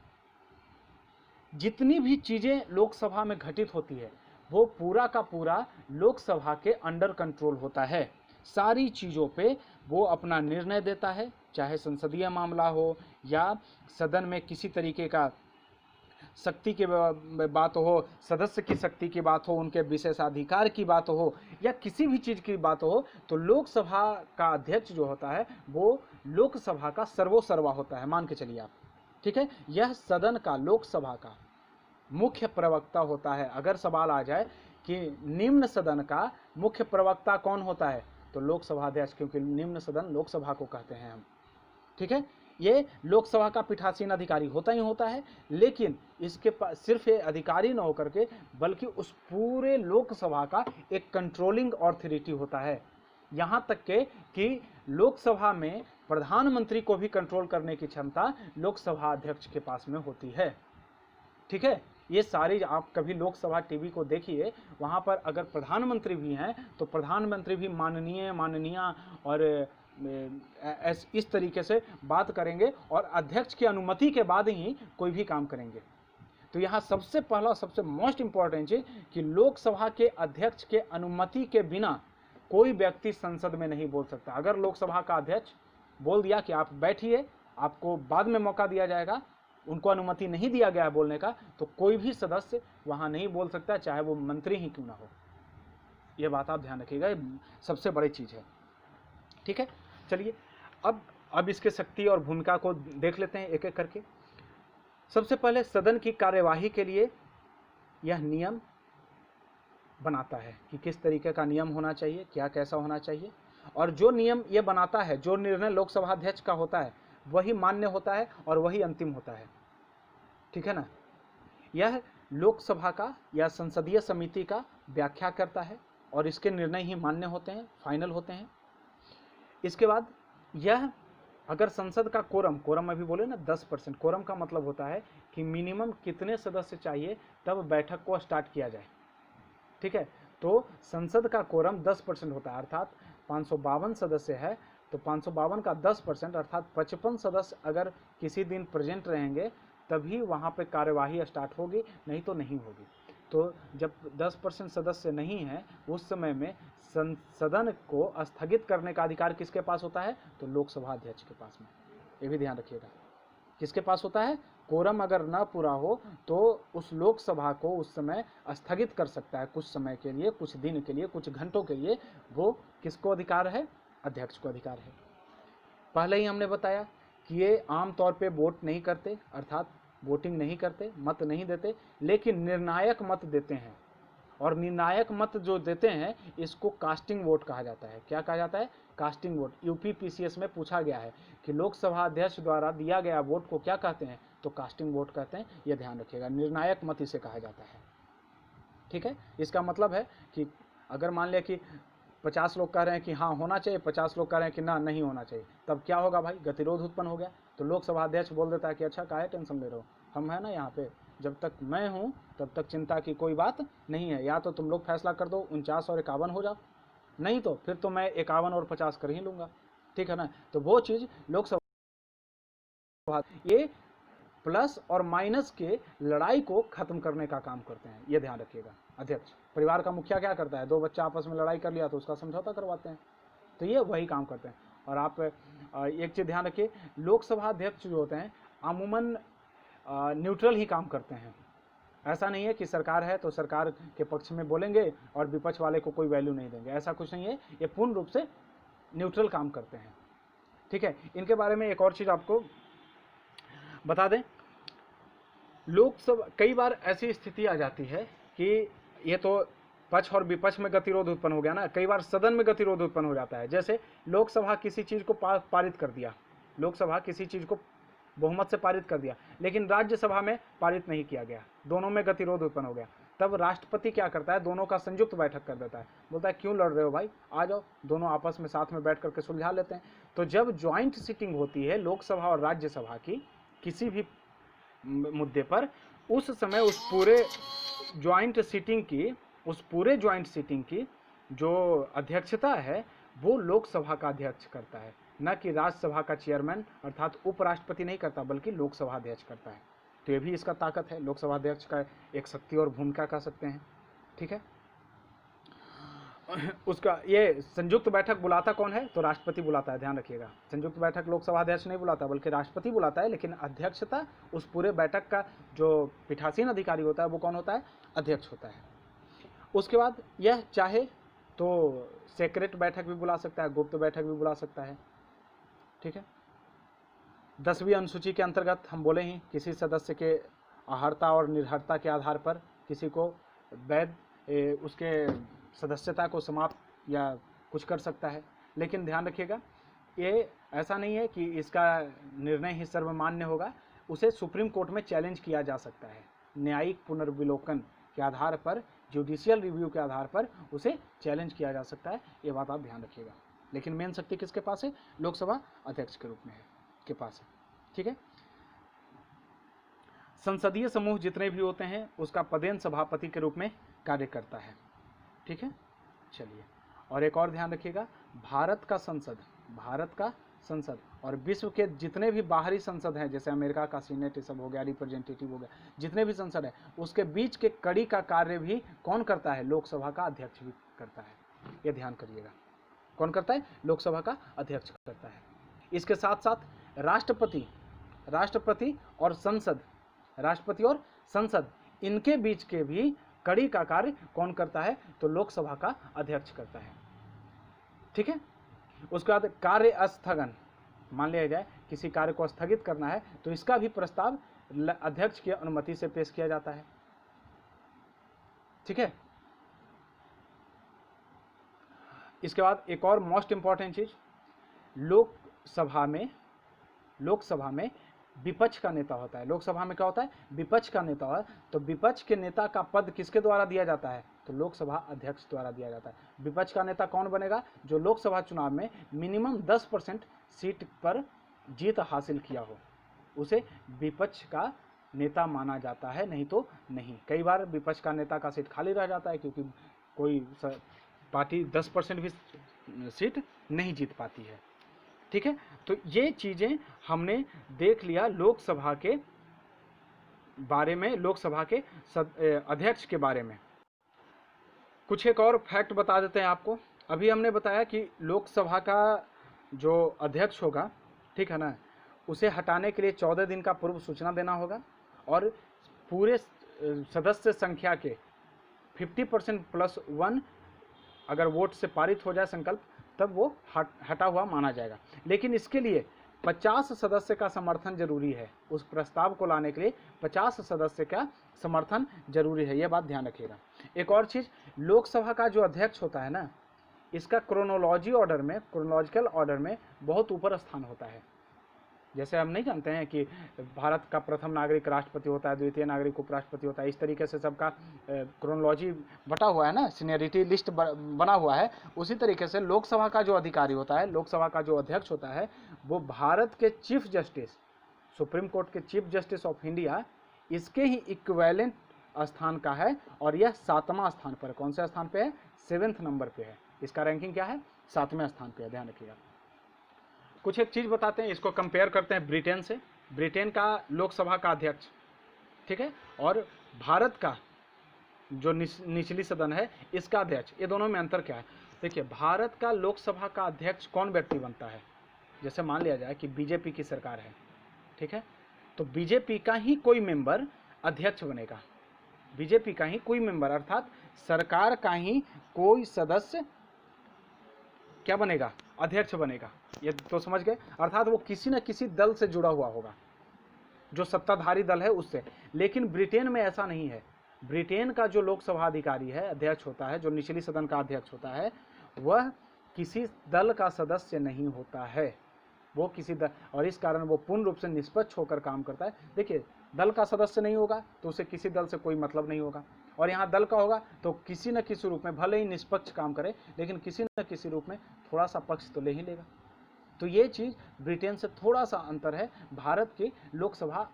जितनी भी चीजें लोकसभा में घटित होती है वो पूरा का पूरा लोकसभा के अंडर कंट्रोल होता है। सारी चीजों पे वो अपना निर्णय देता है, चाहे संसदीय मामला हो या सदन में किसी तरीके का शक्ति की बात हो, सदस्य की शक्ति की बात हो, उनके विशेषाधिकार की बात हो, या किसी भी चीज़ की बात हो, तो लोकसभा का अध्यक्ष जो होता है वो लोकसभा का सर्वोसर्वा होता है, मान के चलिए आप। ठीक है, यह सदन का, लोकसभा का मुख्य प्रवक्ता होता है। अगर सवाल आ जाए कि निम्न सदन का मुख्य प्रवक्ता कौन होता है, तो लोकसभा अध्यक्ष, क्योंकि निम्न सदन लोकसभा को कहते हैं हम। ठीक है, ये लोकसभा का पीठासीन अधिकारी होता ही होता है, लेकिन इसके पास सिर्फ ये अधिकारी न होकर के बल्कि उस पूरे लोकसभा का एक कंट्रोलिंग ऑथोरिटी होता है। यहाँ तक के कि लोकसभा में प्रधानमंत्री को भी कंट्रोल करने की क्षमता लोकसभा अध्यक्ष के पास में होती है। ठीक है, ये सारी आप कभी लोकसभा टीवी को देखिए, वहाँ पर अगर प्रधानमंत्री भी हैं तो प्रधानमंत्री भी माननीय और इस तरीके से बात करेंगे और अध्यक्ष की अनुमति के बाद ही कोई भी काम करेंगे। तो यहाँ सबसे पहला, सबसे मोस्ट इम्पॉर्टेंट चीज कि लोकसभा के अध्यक्ष के अनुमति के बिना कोई व्यक्ति संसद में नहीं बोल सकता। अगर लोकसभा का अध्यक्ष बोल दिया कि आप बैठिए आपको बाद में मौका दिया जाएगा, उनको अनुमति नहीं दिया गया है बोलने का, तो कोई भी सदस्य वहां नहीं बोल सकता, चाहे वो मंत्री ही क्यों ना हो। ये बात आप ध्यान रखिएगा, ये सबसे बड़ी चीज है। ठीक है, चलिए अब इसके शक्ति और भूमिका को देख लेते हैं एक एक करके। सबसे पहले सदन की कार्यवाही के लिए यह नियम बनाता है कि किस तरीके का नियम होना चाहिए, क्या कैसा होना चाहिए, और जो नियम ये बनाता है, जो निर्णय लोकसभा अध्यक्ष का होता है वही मान्य होता है और वही अंतिम होता है। ठीक है ना, यह लोकसभा का या संसदीय समिति का व्याख्या करता है और इसके निर्णय ही मान्य होते हैं, फाइनल होते हैं। इसके बाद यह अगर संसद का कोरम अभी बोले ना 10%, कोरम का मतलब होता है कि मिनिमम कितने सदस्य चाहिए तब बैठक को स्टार्ट किया जाए। ठीक है, तो संसद का कोरम 10% होता है, अर्थात 552 सदस्य है तो 552 का 10% अर्थात 55 सदस्य अगर किसी दिन प्रेजेंट रहेंगे तभी वहाँ पे कार्यवाही स्टार्ट होगी, नहीं तो नहीं होगी। तो जब 10% सदस्य नहीं है उस समय में सदन को स्थगित करने का अधिकार किसके पास होता है, तो लोकसभा अध्यक्ष के पास में। ये भी ध्यान रखिएगा, किसके पास होता है, कोरम अगर ना पूरा हो तो उस लोकसभा को उस समय स्थगित कर सकता है, कुछ समय के लिए, कुछ दिन के लिए, कुछ घंटों के लिए। वो किसको अधिकार है, अध्यक्ष को अधिकार है। पहले ही हमने बताया कि ये आमतौर पे वोट नहीं करते, अर्थात वोटिंग नहीं करते, मत नहीं देते, लेकिन निर्णायक मत देते हैं। और निर्णायक मत जो देते हैं इसको कास्टिंग वोट कहा जाता है। क्या कहा जाता है, कास्टिंग वोट। यूपी पीसीएस में पूछा गया है कि लोकसभा अध्यक्ष द्वारा दिया गया वोट को क्या कहते हैं, तो कास्टिंग वोट कहते हैं। यह ध्यान रखिएगा, निर्णायक मत इसे कहा जाता है। ठीक है, इसका मतलब है कि अगर मान लिया कि 50 लोग कह रहे हैं कि हाँ होना चाहिए, 50 लोग कह रहे हैं कि ना नहीं होना चाहिए, तब क्या होगा भाई, गतिरोध उत्पन्न हो गया। तो लोकसभा अध्यक्ष बोल देता है कि अच्छा काहे टेंशन ले रहे हो, हम है ना यहाँ पे, जब तक मैं हूँ तब तक चिंता की कोई बात नहीं है, या तो तुम लोग फैसला कर दो 49 और 51 हो जाओ, नहीं तो फिर तो मैं 51 और 50 कर ही लूँगा। ठीक है ना, तो वो चीज़ लोकसभा ये प्लस और माइनस के लड़ाई को खत्म करने का काम करते हैं। ये ध्यान रखिएगा, अध्यक्ष परिवार का मुखिया क्या करता है, दो बच्चा आपस में लड़ाई कर लिया तो उसका समझौता करवाते हैं, तो ये वही काम करते हैं। और आप एक चीज़ ध्यान रखिए, लोकसभा अध्यक्ष जो होते हैं अमूमन न्यूट्रल ही काम करते हैं। ऐसा नहीं है कि सरकार है तो सरकार के पक्ष में बोलेंगे और विपक्ष वाले को कोई वैल्यू नहीं देंगे, ऐसा कुछ नहीं है। ये पूर्ण रूप से न्यूट्रल काम करते हैं। ठीक है, इनके बारे में एक और चीज़ आपको बता दें, लोकसभा कई बार ऐसी स्थिति आ जाती है कि ये तो पक्ष और विपक्ष में गतिरोध उत्पन्न हो गया ना, कई बार सदन में गतिरोध उत्पन्न हो जाता है। जैसे लोकसभा किसी चीज़ को पारित कर दिया, लोकसभा किसी चीज़ को बहुमत से पारित कर दिया, लेकिन राज्यसभा में पारित नहीं किया गया, दोनों में गतिरोध उत्पन्न हो गया। तब राष्ट्रपति क्या करता है, दोनों का संयुक्त बैठक कर देता है, बोलता है क्यों लड़ रहे हो भाई, आ जाओ दोनों आपस में साथ में बैठ करके सुलझा लेते हैं। तो जब ज्वाइंट सीटिंग होती है लोकसभा और राज्यसभा की किसी भी मुद्दे पर, उस समय उस पूरे ज्वाइंट सीटिंग की जो अध्यक्षता है वो लोकसभा का अध्यक्ष करता है, न कि राज्यसभा का चेयरमैन अर्थात उपराष्ट्रपति नहीं करता, बल्कि लोकसभा अध्यक्ष करता है। तो ये भी इसका ताकत है, लोकसभा अध्यक्ष का एक शक्ति और भूमिका कह सकते हैं। ठीक है, उसका ये संयुक्त बैठक बुलाता कौन है, तो राष्ट्रपति बुलाता है। ध्यान रखिएगा, संयुक्त बैठक लोकसभा अध्यक्ष नहीं बुलाता बल्कि राष्ट्रपति बुलाता है, लेकिन अध्यक्षता उस पूरे बैठक का जो पीठासीन अधिकारी होता है वो कौन होता है, अध्यक्ष होता है। उसके बाद यह चाहे तो सेक्रेट बैठक भी बुला सकता है, गुप्त बैठक भी बुला सकता है। ठीक है, 10वीं अनुसूची के अंतर्गत हम बोले ही किसी सदस्य के अहर्ता और निर्हरता के आधार पर किसी को वैध उसके सदस्यता को समाप्त या कुछ कर सकता है। लेकिन ध्यान रखिएगा, ये ऐसा नहीं है कि इसका निर्णय ही सर्वमान्य होगा, उसे सुप्रीम कोर्ट में चैलेंज किया जा सकता है। न्यायिक पुनर्विलोकन के आधार पर, जुडिशियल रिव्यू के आधार पर उसे चैलेंज किया जा सकता है। ये बात आप ध्यान रखिएगा। लेकिन मेन शक्ति किसके पास है, लोकसभा अध्यक्ष के रूप में है, के पास है। ठीक है, संसदीय समूह जितने भी होते हैं उसका पदेन सभापति के रूप में कार्य करता है। ठीक है, चलिए, और एक और ध्यान रखिएगा, भारत का संसद और विश्व के जितने भी बाहरी संसद हैं, जैसे अमेरिका का सीनेट, ये सब हो गया, रिप्रेजेंटेटिव हो गया, जितने भी संसद है उसके बीच के कड़ी का कार्य भी कौन करता है, लोकसभा का अध्यक्ष भी करता है। ये ध्यान करिएगा, कौन करता है, लोकसभा का अध्यक्ष करता है। इसके साथ साथ राष्ट्रपति और संसद इनके बीच के भी कड़ी का कार्य कौन करता है? तो लोकसभा का अध्यक्ष करता है। ठीक है। उसके बाद कार्य स्थगन, मान लिया जाए किसी कार्य को स्थगित करना है तो इसका भी प्रस्ताव अध्यक्ष की अनुमति से पेश किया जाता है। ठीक है। इसके बाद एक और मोस्ट इंपॉर्टेंट चीज, लोकसभा में विपक्ष का नेता होता है। लोकसभा में क्या होता है? विपक्ष का नेता होता है। तो विपक्ष के नेता का पद किसके द्वारा दिया जाता है? तो लोकसभा अध्यक्ष द्वारा दिया जाता है। विपक्ष का नेता कौन बनेगा? जो लोकसभा चुनाव में मिनिमम 10% सीट पर जीत हासिल किया हो, उसे विपक्ष का नेता माना जाता है, नहीं तो नहीं। कई बार विपक्ष का नेता का सीट खाली रह जाता है क्योंकि कोई पार्टी 10% भी सीट नहीं जीत पाती है। ठीक है। तो ये चीजें हमने देख लिया लोकसभा के बारे में, लोकसभा के अध्यक्ष के बारे में। कुछ एक और फैक्ट बता देते हैं आपको। अभी हमने बताया कि लोकसभा का जो अध्यक्ष होगा, ठीक है ना, उसे हटाने के लिए 14 दिन का पूर्व सूचना देना होगा और पूरे सदस्य संख्या के 50% + 1 अगर वोट से पारित हो जाए संकल्प, तब वो हटा हुआ माना जाएगा। लेकिन इसके लिए 50 सदस्य का समर्थन जरूरी है। उस प्रस्ताव को लाने के लिए 50 सदस्य का समर्थन जरूरी है, यह बात ध्यान रखिएगा। एक और चीज, लोकसभा का जो अध्यक्ष होता है ना, इसका क्रोनोलॉजिकल ऑर्डर में बहुत ऊपर स्थान होता है। जैसे हम नहीं जानते हैं कि भारत का प्रथम नागरिक राष्ट्रपति होता है, द्वितीय नागरिक उपराष्ट्रपति होता है, इस तरीके से सबका क्रोनोलॉजी बटा हुआ है ना, सीनियरिटी लिस्ट बना हुआ है। उसी तरीके से लोकसभा का जो अधिकारी होता है, लोकसभा का जो अध्यक्ष होता है, वो भारत के चीफ जस्टिस, सुप्रीम कोर्ट के चीफ जस्टिस ऑफ इंडिया, इसके ही इक्विवेलेंट स्थान का है और यह 7वां स्थान पर। कौन से स्थान पे है? 7th नंबर पे है। इसका रैंकिंग क्या है? 7वें स्थान पे है, ध्यान रखिएगा। कुछ एक चीज बताते हैं, इसको कंपेयर करते हैं ब्रिटेन से। ब्रिटेन का लोकसभा का अध्यक्ष, ठीक है, और भारत का जो निचली सदन है इसका अध्यक्ष, ये दोनों में अंतर क्या है? देखिए, भारत का लोकसभा का अध्यक्ष कौन व्यक्ति बनता है? जैसे मान लिया जाए कि बीजेपी की सरकार है, ठीक है, तो बीजेपी का ही कोई मेंबर अध्यक्ष बनेगा। बीजेपी का ही कोई मेंबर, अर्थात सरकार का ही कोई सदस्य क्या बनेगा? अध्यक्ष बनेगा। ये तो समझ गए। अर्थात वो किसी न किसी दल से जुड़ा हुआ होगा, जो सत्ताधारी दल है उससे। लेकिन ब्रिटेन में ऐसा नहीं है। ब्रिटेन का जो लोकसभा अधिकारी है, अध्यक्ष होता है, जो निचली सदन का अध्यक्ष होता है, वह किसी दल का सदस्य नहीं होता है। वो किसी दल, और इस कारण वो पूर्ण रूप से निष्पक्ष होकर काम करता है। देखिए, दल का सदस्य नहीं होगा तो उसे किसी दल से कोई मतलब नहीं होगा, और यहाँ दल का होगा तो किसी न किसी रूप में, भले ही निष्पक्ष काम करे, लेकिन किसी न किसी रूप में थोड़ा सा पक्ष तो ले ही लेगा। तो ये चीज़ ब्रिटेन से थोड़ा सा अंतर है भारत की लोकसभा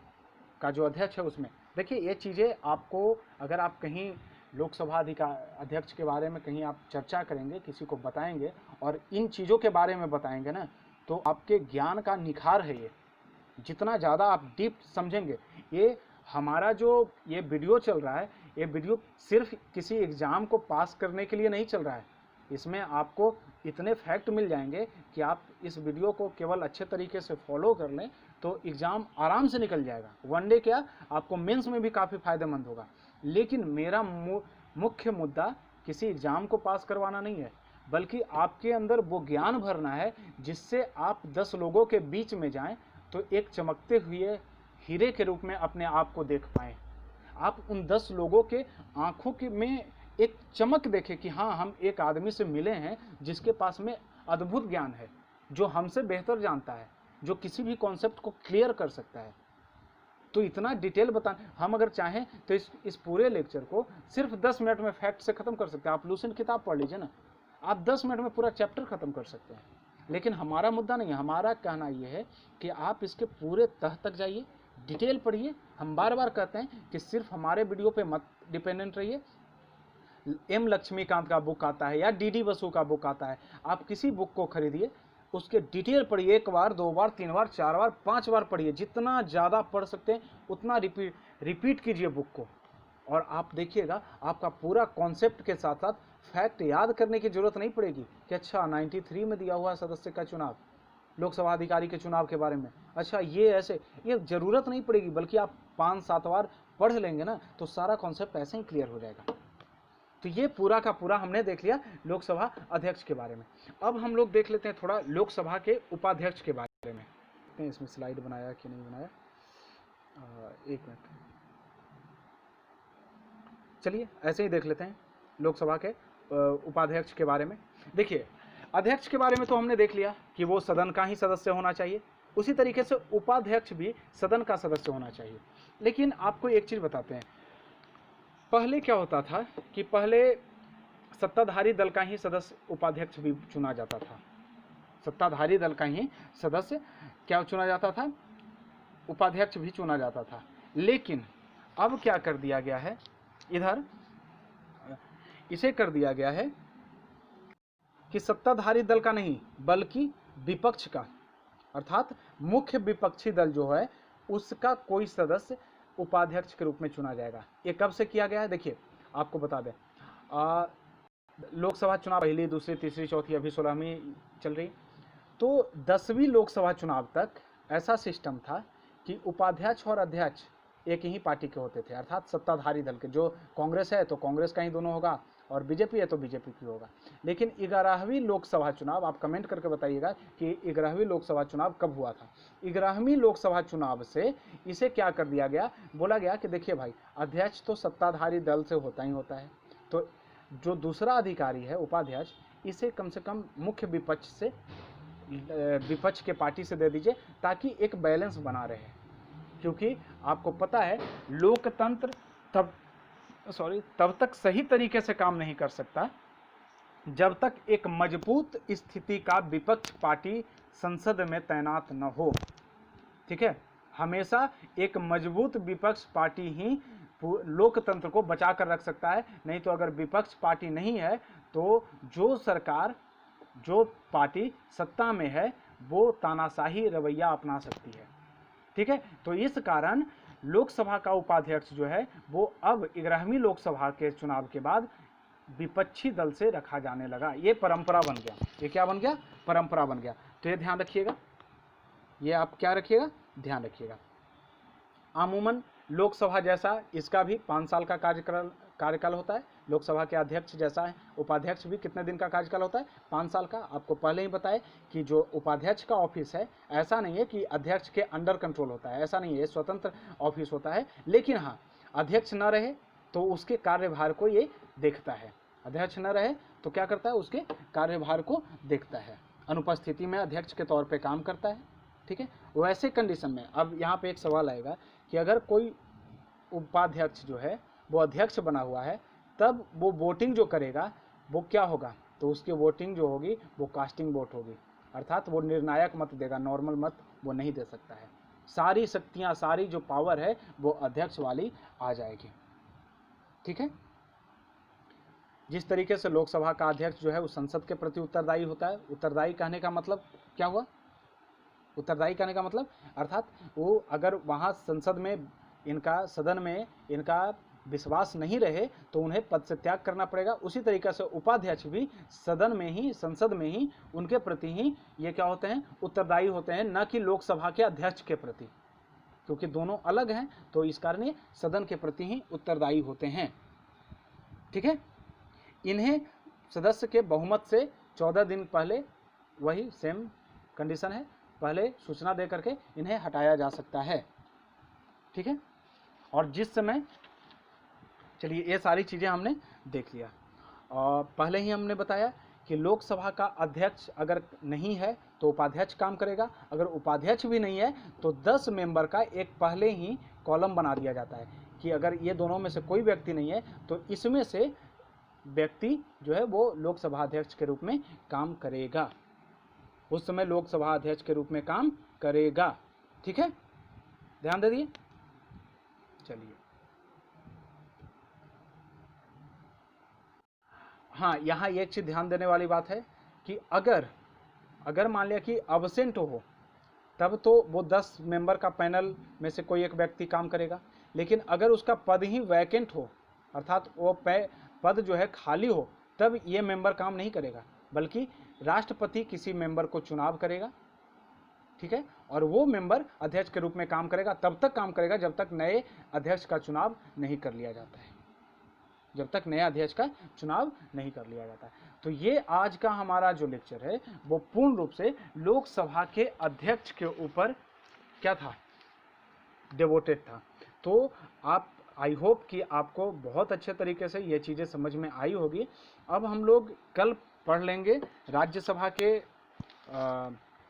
का जो अध्यक्ष है उसमें। देखिए, ये चीज़ें आपको, अगर आप कहीं लोकसभा अध्यक्ष के बारे में कहीं आप चर्चा करेंगे, किसी को बताएंगे और इन चीज़ों के बारे में बताएंगे ना, तो आपके ज्ञान का निखार है। ये जितना ज़्यादा आप डीप समझेंगे, ये हमारा जो ये वीडियो चल रहा है, ये वीडियो सिर्फ किसी एग्ज़ाम को पास करने के लिए नहीं चल रहा है। इसमें आपको इतने फैक्ट मिल जाएंगे कि आप इस वीडियो को केवल अच्छे तरीके से फॉलो कर लें तो एग्ज़ाम आराम से निकल जाएगा। वन डे क्या, आपको मेंस में भी काफ़ी फ़ायदेमंद होगा। लेकिन मेरा मुख्य मुद्दा किसी एग्ज़ाम को पास करवाना नहीं है, बल्कि आपके अंदर वो ज्ञान भरना है जिससे आप 10 लोगों के बीच में जाएं तो एक चमकते हुए हीरे के रूप में अपने आप को देख पाएँ। आप उन 10 लोगों के आँखों के में एक चमक देखें कि हाँ, हम एक आदमी से मिले हैं जिसके पास में अद्भुत ज्ञान है, जो हमसे बेहतर जानता है, जो किसी भी कॉन्सेप्ट को क्लियर कर सकता है। तो इतना डिटेल बता, हम अगर चाहें तो इस पूरे लेक्चर को सिर्फ 10 मिनट में फैक्ट से ख़त्म कर सकते हैं। आप लूसेंट किताब पढ़ लीजिए ना, आप 10 मिनट में पूरा चैप्टर ख़त्म कर सकते हैं। लेकिन हमारा मुद्दा नहीं है। हमारा कहना यह है कि आप इसके पूरे तह तक जाइए, डिटेल पढ़िए। हम बार बार कहते हैं कि सिर्फ हमारे वीडियो पे मत डिपेंडेंट रहिए। एम लक्ष्मीकांत का बुक आता है या डी बसु का बुक आता है, आप किसी बुक को खरीदिए, उसके डिटेल पढ़िए, 1 बार 2 बार 3 बार 4 बार 5 बार पढ़िए। जितना ज़्यादा पढ़ सकते हैं उतना रिपीट कीजिए बुक को, और आप देखिएगा आपका पूरा कॉन्सेप्ट के साथ साथ फैक्ट याद करने की जरूरत नहीं पड़ेगी कि अच्छा 93 में दिया हुआ सदस्य का चुनाव, लोकसभा अधिकारी के चुनाव के बारे में। अच्छा, ये ऐसे, ये जरूरत नहीं पड़ेगी, बल्कि आप 5-7 बार पढ़ लेंगे ना तो सारा कॉन्सेप्ट ऐसे ही क्लियर हो जाएगा। तो ये पूरा का पूरा हमने देख लिया लोकसभा अध्यक्ष के बारे में। अब हम लोग देख लेते हैं थोड़ा लोकसभा के उपाध्यक्ष के बारे में। इसमें स्लाइड बनाया कि नहीं बनाया, एक मिनट, चलिए ऐसे ही देख लेते हैं लोकसभा के उपाध्यक्ष के बारे में। देखिए, अध्यक्ष के बारे में तो हमने देख लिया कि वो सदन का ही सदस्य होना चाहिए, उसी तरीके से उपाध्यक्ष भी सदन का सदस्य होना चाहिए। लेकिन आपको एक चीज़ बताते हैं, पहले क्या होता था कि पहले सत्ताधारी दल का ही सदस्य उपाध्यक्ष भी चुना जाता था। सत्ताधारी दल का ही सदस्य क्या चुना जाता था, उपाध्यक्ष भी चुना जाता था। लेकिन अब क्या कर दिया गया है, इधर इसे कर दिया गया है कि सत्ताधारी दल का नहीं बल्कि विपक्ष का, अर्थात मुख्य विपक्षी दल जो है उसका कोई सदस्य उपाध्यक्ष के रूप में चुना जाएगा। ये कब से किया गया है, देखिए आपको बता दें, लोकसभा चुनाव पहली, दूसरी, तीसरी, चौथी, अभी 16वीं चल रही, तो 10वीं लोकसभा चुनाव तक ऐसा सिस्टम था कि उपाध्यक्ष और अध्यक्ष एक ही पार्टी के होते थे, अर्थात सत्ताधारी दल के। जो कांग्रेस है तो कांग्रेस का ही दोनों होगा, और बीजेपी है तो बीजेपी की होगा। लेकिन 11वीं लोकसभा चुनाव, आप कमेंट करके बताइएगा कि 11वीं लोकसभा चुनाव कब हुआ था। 11वीं लोकसभा चुनाव से इसे क्या कर दिया गया, बोला गया कि देखिए भाई, अध्यक्ष तो सत्ताधारी दल से होता ही होता है, तो जो दूसरा अधिकारी है उपाध्यक्ष, इसे कम से कम मुख्य विपक्ष के पार्टी से दे दीजिए, ताकि एक बैलेंस बना रहे। क्योंकि आपको पता है लोकतंत्र तब तक सही तरीके से काम नहीं कर सकता जब तक एक मजबूत स्थिति का विपक्ष पार्टी संसद में तैनात न हो। ठीक है, हमेशा एक मजबूत विपक्ष पार्टी ही लोकतंत्र को बचा कर रख सकता है। नहीं तो अगर विपक्ष पार्टी नहीं है तो जो पार्टी सत्ता में है वो तानाशाही रवैया अपना सकती है। ठीक है, तो इस कारण लोकसभा का उपाध्यक्ष जो है वो अब 11वीं लोकसभा के चुनाव के बाद विपक्षी दल से रखा जाने लगा। ये परंपरा बन गया। ये क्या बन गया, परंपरा बन गया। तो ये ध्यान रखिएगा, ये आप क्या रखिएगा, ध्यान रखिएगा। अमूमन लोकसभा जैसा इसका भी 5 साल का कार्यकाल होता है। लोकसभा के अध्यक्ष जैसा है उपाध्यक्ष भी कितने दिन का कार्यकाल होता है, 5 साल का। आपको पहले ही बताए कि जो उपाध्यक्ष का ऑफिस है, ऐसा नहीं है कि अध्यक्ष के अंडर कंट्रोल होता है, ऐसा नहीं है, स्वतंत्र ऑफिस होता है। लेकिन हाँ, अध्यक्ष न रहे तो उसके कार्यभार को ये देखता है। अध्यक्ष न रहे तो क्या करता है, उसके कार्यभार को देखता है, अनुपस्थिति में अध्यक्ष के तौर पर काम करता है। ठीक है, वैसे कंडीशन में अब यहाँ पे एक सवाल आएगा कि अगर कोई उपाध्यक्ष जो है वो अध्यक्ष बना हुआ है, तब वो वोटिंग जो करेगा वो क्या होगा, तो उसकी वोटिंग जो होगी वो कास्टिंग वोट होगी, अर्थात वो निर्णायक मत देगा, नॉर्मल मत वो नहीं दे सकता है। सारी शक्तियां, सारी जो पावर है वो अध्यक्ष वाली आ जाएगी। ठीक है, जिस तरीके से लोकसभा का अध्यक्ष जो है वो संसद के प्रति उत्तरदायी होता है। उत्तरदायी कहने का मतलब क्या हुआ, उत्तरदायी कहने का मतलब अर्थात वो अगर वहाँ संसद में इनका, सदन में इनका विश्वास नहीं रहे तो उन्हें पद से त्याग करना पड़ेगा। उसी तरीके से उपाध्यक्ष भी सदन में ही, संसद में ही उनके प्रति ही ये क्या होते हैं, उत्तरदायी होते हैं, न कि लोकसभा के अध्यक्ष के प्रति, क्योंकि दोनों अलग हैं। तो इस कारण ये सदन के प्रति ही उत्तरदायी होते हैं। ठीक है, इन्हें सदस्य के बहुमत से 14 दिन पहले, वही सेम कंडीशन है, पहले सूचना दे करके इन्हें हटाया जा सकता है। ठीक है, और जिस समय, चलिए ये सारी चीज़ें हमने देख लिया। और पहले ही हमने बताया कि लोकसभा का अध्यक्ष अगर नहीं है तो उपाध्यक्ष काम करेगा, अगर उपाध्यक्ष भी नहीं है तो 10 मेंबर का एक पहले ही कॉलम बना दिया जाता है कि अगर ये दोनों में से कोई व्यक्ति नहीं है तो इसमें से व्यक्ति जो है वो लोकसभा अध्यक्ष के रूप में काम करेगा, उस समय लोकसभा अध्यक्ष के रूप में काम करेगा। ठीक है, ध्यान दे दिए। चलिए, हाँ, यहाँ एक चीज़ ध्यान देने वाली बात है कि अगर मान लिया कि अब्सेंट हो, तब तो वो 10 मेंबर का पैनल में से कोई एक व्यक्ति काम करेगा। लेकिन अगर उसका पद ही वैकेंट हो, अर्थात वो पद जो है खाली हो, तब ये मेंबर काम नहीं करेगा, बल्कि राष्ट्रपति किसी मेंबर को चुनाव करेगा ठीक है। और वो मेंबर अध्यक्ष के रूप में काम करेगा, तब तक काम करेगा जब तक नए अध्यक्ष का चुनाव नहीं कर लिया जाता है, जब तक नया अध्यक्ष का चुनाव नहीं कर लिया जाता है। तो ये आज का हमारा जो लेक्चर है वो पूर्ण रूप से लोकसभा के अध्यक्ष के ऊपर क्या था, डिवोटेड था। तो आप, आई होप कि आपको बहुत अच्छे तरीके से ये चीज़ें समझ में आई होगी। अब हम लोग कल पढ़ लेंगे राज्यसभा के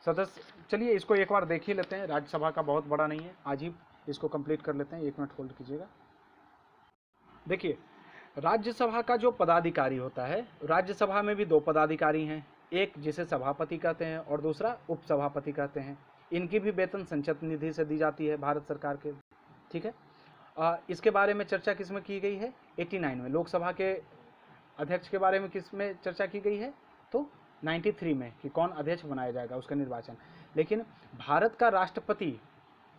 सदस्य। चलिए इसको एक बार देख ही लेते हैं, राज्यसभा का बहुत बड़ा नहीं है, आज ही इसको कंप्लीट कर लेते हैं। 1 मिनट होल्ड कीजिएगा। देखिए राज्यसभा का जो पदाधिकारी होता है, राज्यसभा में भी 2 पदाधिकारी हैं, एक जिसे सभापति कहते हैं और दूसरा उपसभापति कहते हैं। इनकी भी वेतन संचित निधि से दी जाती है भारत सरकार के, ठीक है। इसके बारे में चर्चा किस में की गई है, 89 में। लोकसभा के अध्यक्ष के बारे में किस में चर्चा की गई है, तो 93 में, कि कौन अध्यक्ष बनाया जाएगा, उसका निर्वाचन। लेकिन भारत का राष्ट्रपति,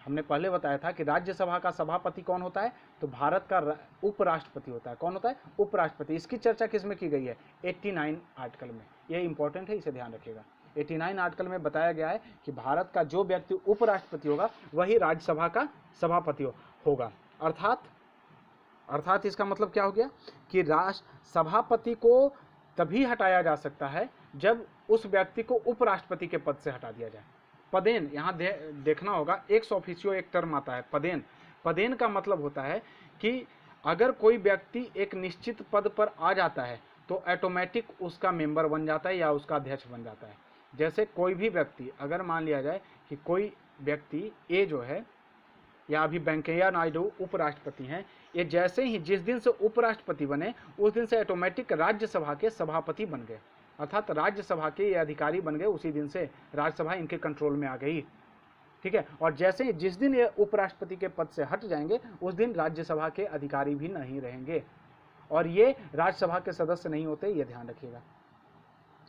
हमने पहले बताया था कि राज्यसभा का सभापति कौन होता है, तो भारत का उपराष्ट्रपति होता है। कौन होता है, उपराष्ट्रपति। इसकी चर्चा किस में की गई है, 89 आर्टिकल में। यह इंपॉर्टेंट है, इसे ध्यान रखिएगा। 89 आर्टिकल में बताया गया है कि भारत का जो व्यक्ति उपराष्ट्रपति होगा वही राज्यसभा का सभापति होगा। अर्थात इसका मतलब क्या हो गया कि राष्ट्र सभापति को तभी हटाया जा सकता है जब उस व्यक्ति को उपराष्ट्रपति के पद से हटा दिया जाए। पदेन, यहाँ देखना होगा, एक्स ऑफिशियो एक टर्म आता है, पदेन। पदेन का मतलब होता है कि अगर कोई व्यक्ति एक निश्चित पद पर आ जाता है तो ऑटोमेटिक उसका मेंबर बन जाता है या उसका अध्यक्ष बन जाता है। जैसे कोई भी व्यक्ति, अगर मान लिया जाए कि कोई व्यक्ति ए जो है, या अभी वेंकैया नायडू उपराष्ट्रपति हैं, ये जैसे ही जिस दिन से उपराष्ट्रपति बने उस दिन से ऑटोमेटिक राज्यसभा के सभापति बन गए। अर्थात राज्यसभा के ये अधिकारी बन गए, उसी दिन से राज्यसभा इनके कंट्रोल में आ गई, ठीक है। और जैसे ही जिस दिन ये उपराष्ट्रपति के पद से हट जाएंगे उस दिन राज्यसभा के अधिकारी भी नहीं रहेंगे, और ये राज्यसभा के सदस्य नहीं होते, ये ध्यान रखिएगा।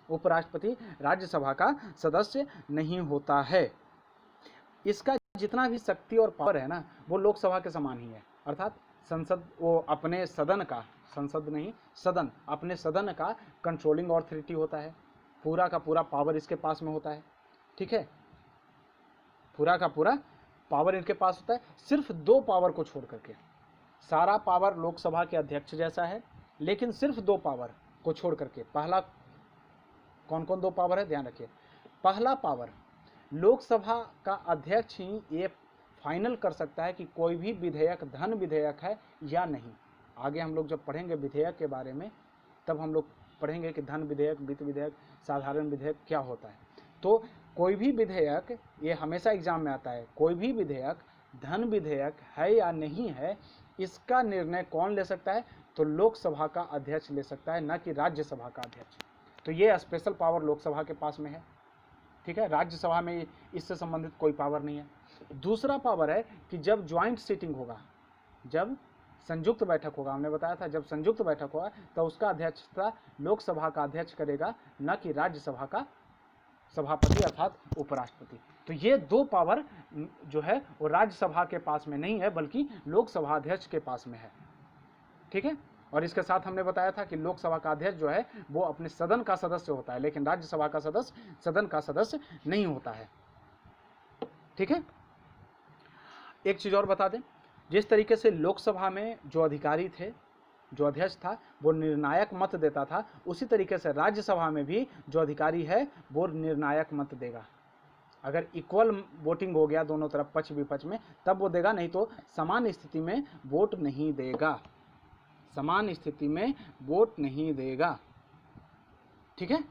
उपराष्ट्रपति राज्यसभा का सदस्य नहीं होता है। इसका जितना भी शक्ति और पावर है ना, वो लोकसभा के समान ही है। अर्थात संसद, वो अपने सदन का, संसद नहीं सदन, अपने सदन का कंट्रोलिंग अथॉरिटी होता है। पूरा का पूरा पावर इसके पास में होता है, ठीक है। पूरा का पूरा पावर इनके पास होता है, सिर्फ 2 पावर को छोड़ करके। सारा पावर लोकसभा के अध्यक्ष जैसा है, लेकिन सिर्फ 2 पावर को छोड़ करके। पहला कौन कौन 2 पावर है, ध्यान रखिए। पहला पावर, लोकसभा का अध्यक्ष ही ये फाइनल कर सकता है कि कोई भी विधेयक धन विधेयक है या नहीं। आगे हम लोग जब पढ़ेंगे विधेयक के बारे में, तब हम लोग पढ़ेंगे कि धन विधेयक, वित्त विधेयक, साधारण विधेयक क्या होता है। तो कोई भी विधेयक, ये हमेशा एग्जाम में आता है, कोई भी विधेयक धन विधेयक है या नहीं है, इसका निर्णय कौन ले सकता है, तो लोकसभा का अध्यक्ष ले सकता है, न कि राज्यसभा का अध्यक्ष। तो ये स्पेशल पावर लोकसभा के पास में है, ठीक है। राज्यसभा में इससे संबंधित कोई पावर नहीं है। दूसरा पावर है कि जब ज्वाइंट सीटिंग होगा, जब संयुक्त बैठक होगा, हमने बताया था जब संयुक्त बैठक होगा तो उसका अध्यक्षता लोकसभा का अध्यक्ष करेगा, न कि राज्यसभा का सभापति अर्थात उपराष्ट्रपति। तो ये 2 पावर जो है वो राज्यसभा के पास में नहीं है, बल्कि लोकसभा अध्यक्ष के पास में है, ठीक है। और इसके साथ हमने बताया था कि लोकसभा का अध्यक्ष जो है वो अपने सदन का सदस्य होता है, लेकिन राज्यसभा का सदस्य सदन का सदस्य नहीं होता है, ठीक है। एक चीज और बता दें, जिस तरीके से लोकसभा में जो अधिकारी थे, जो अध्यक्ष था, वो निर्णायक मत देता था, उसी तरीके से राज्यसभा में भी जो अधिकारी है वो निर्णायक मत देगा। अगर इक्वल वोटिंग हो गया दोनों तरफ, पक्ष विपक्ष में, तब वो देगा, नहीं तो समान स्थिति में वोट नहीं देगा, समान स्थिति में वोट नहीं देगा, ठीक है।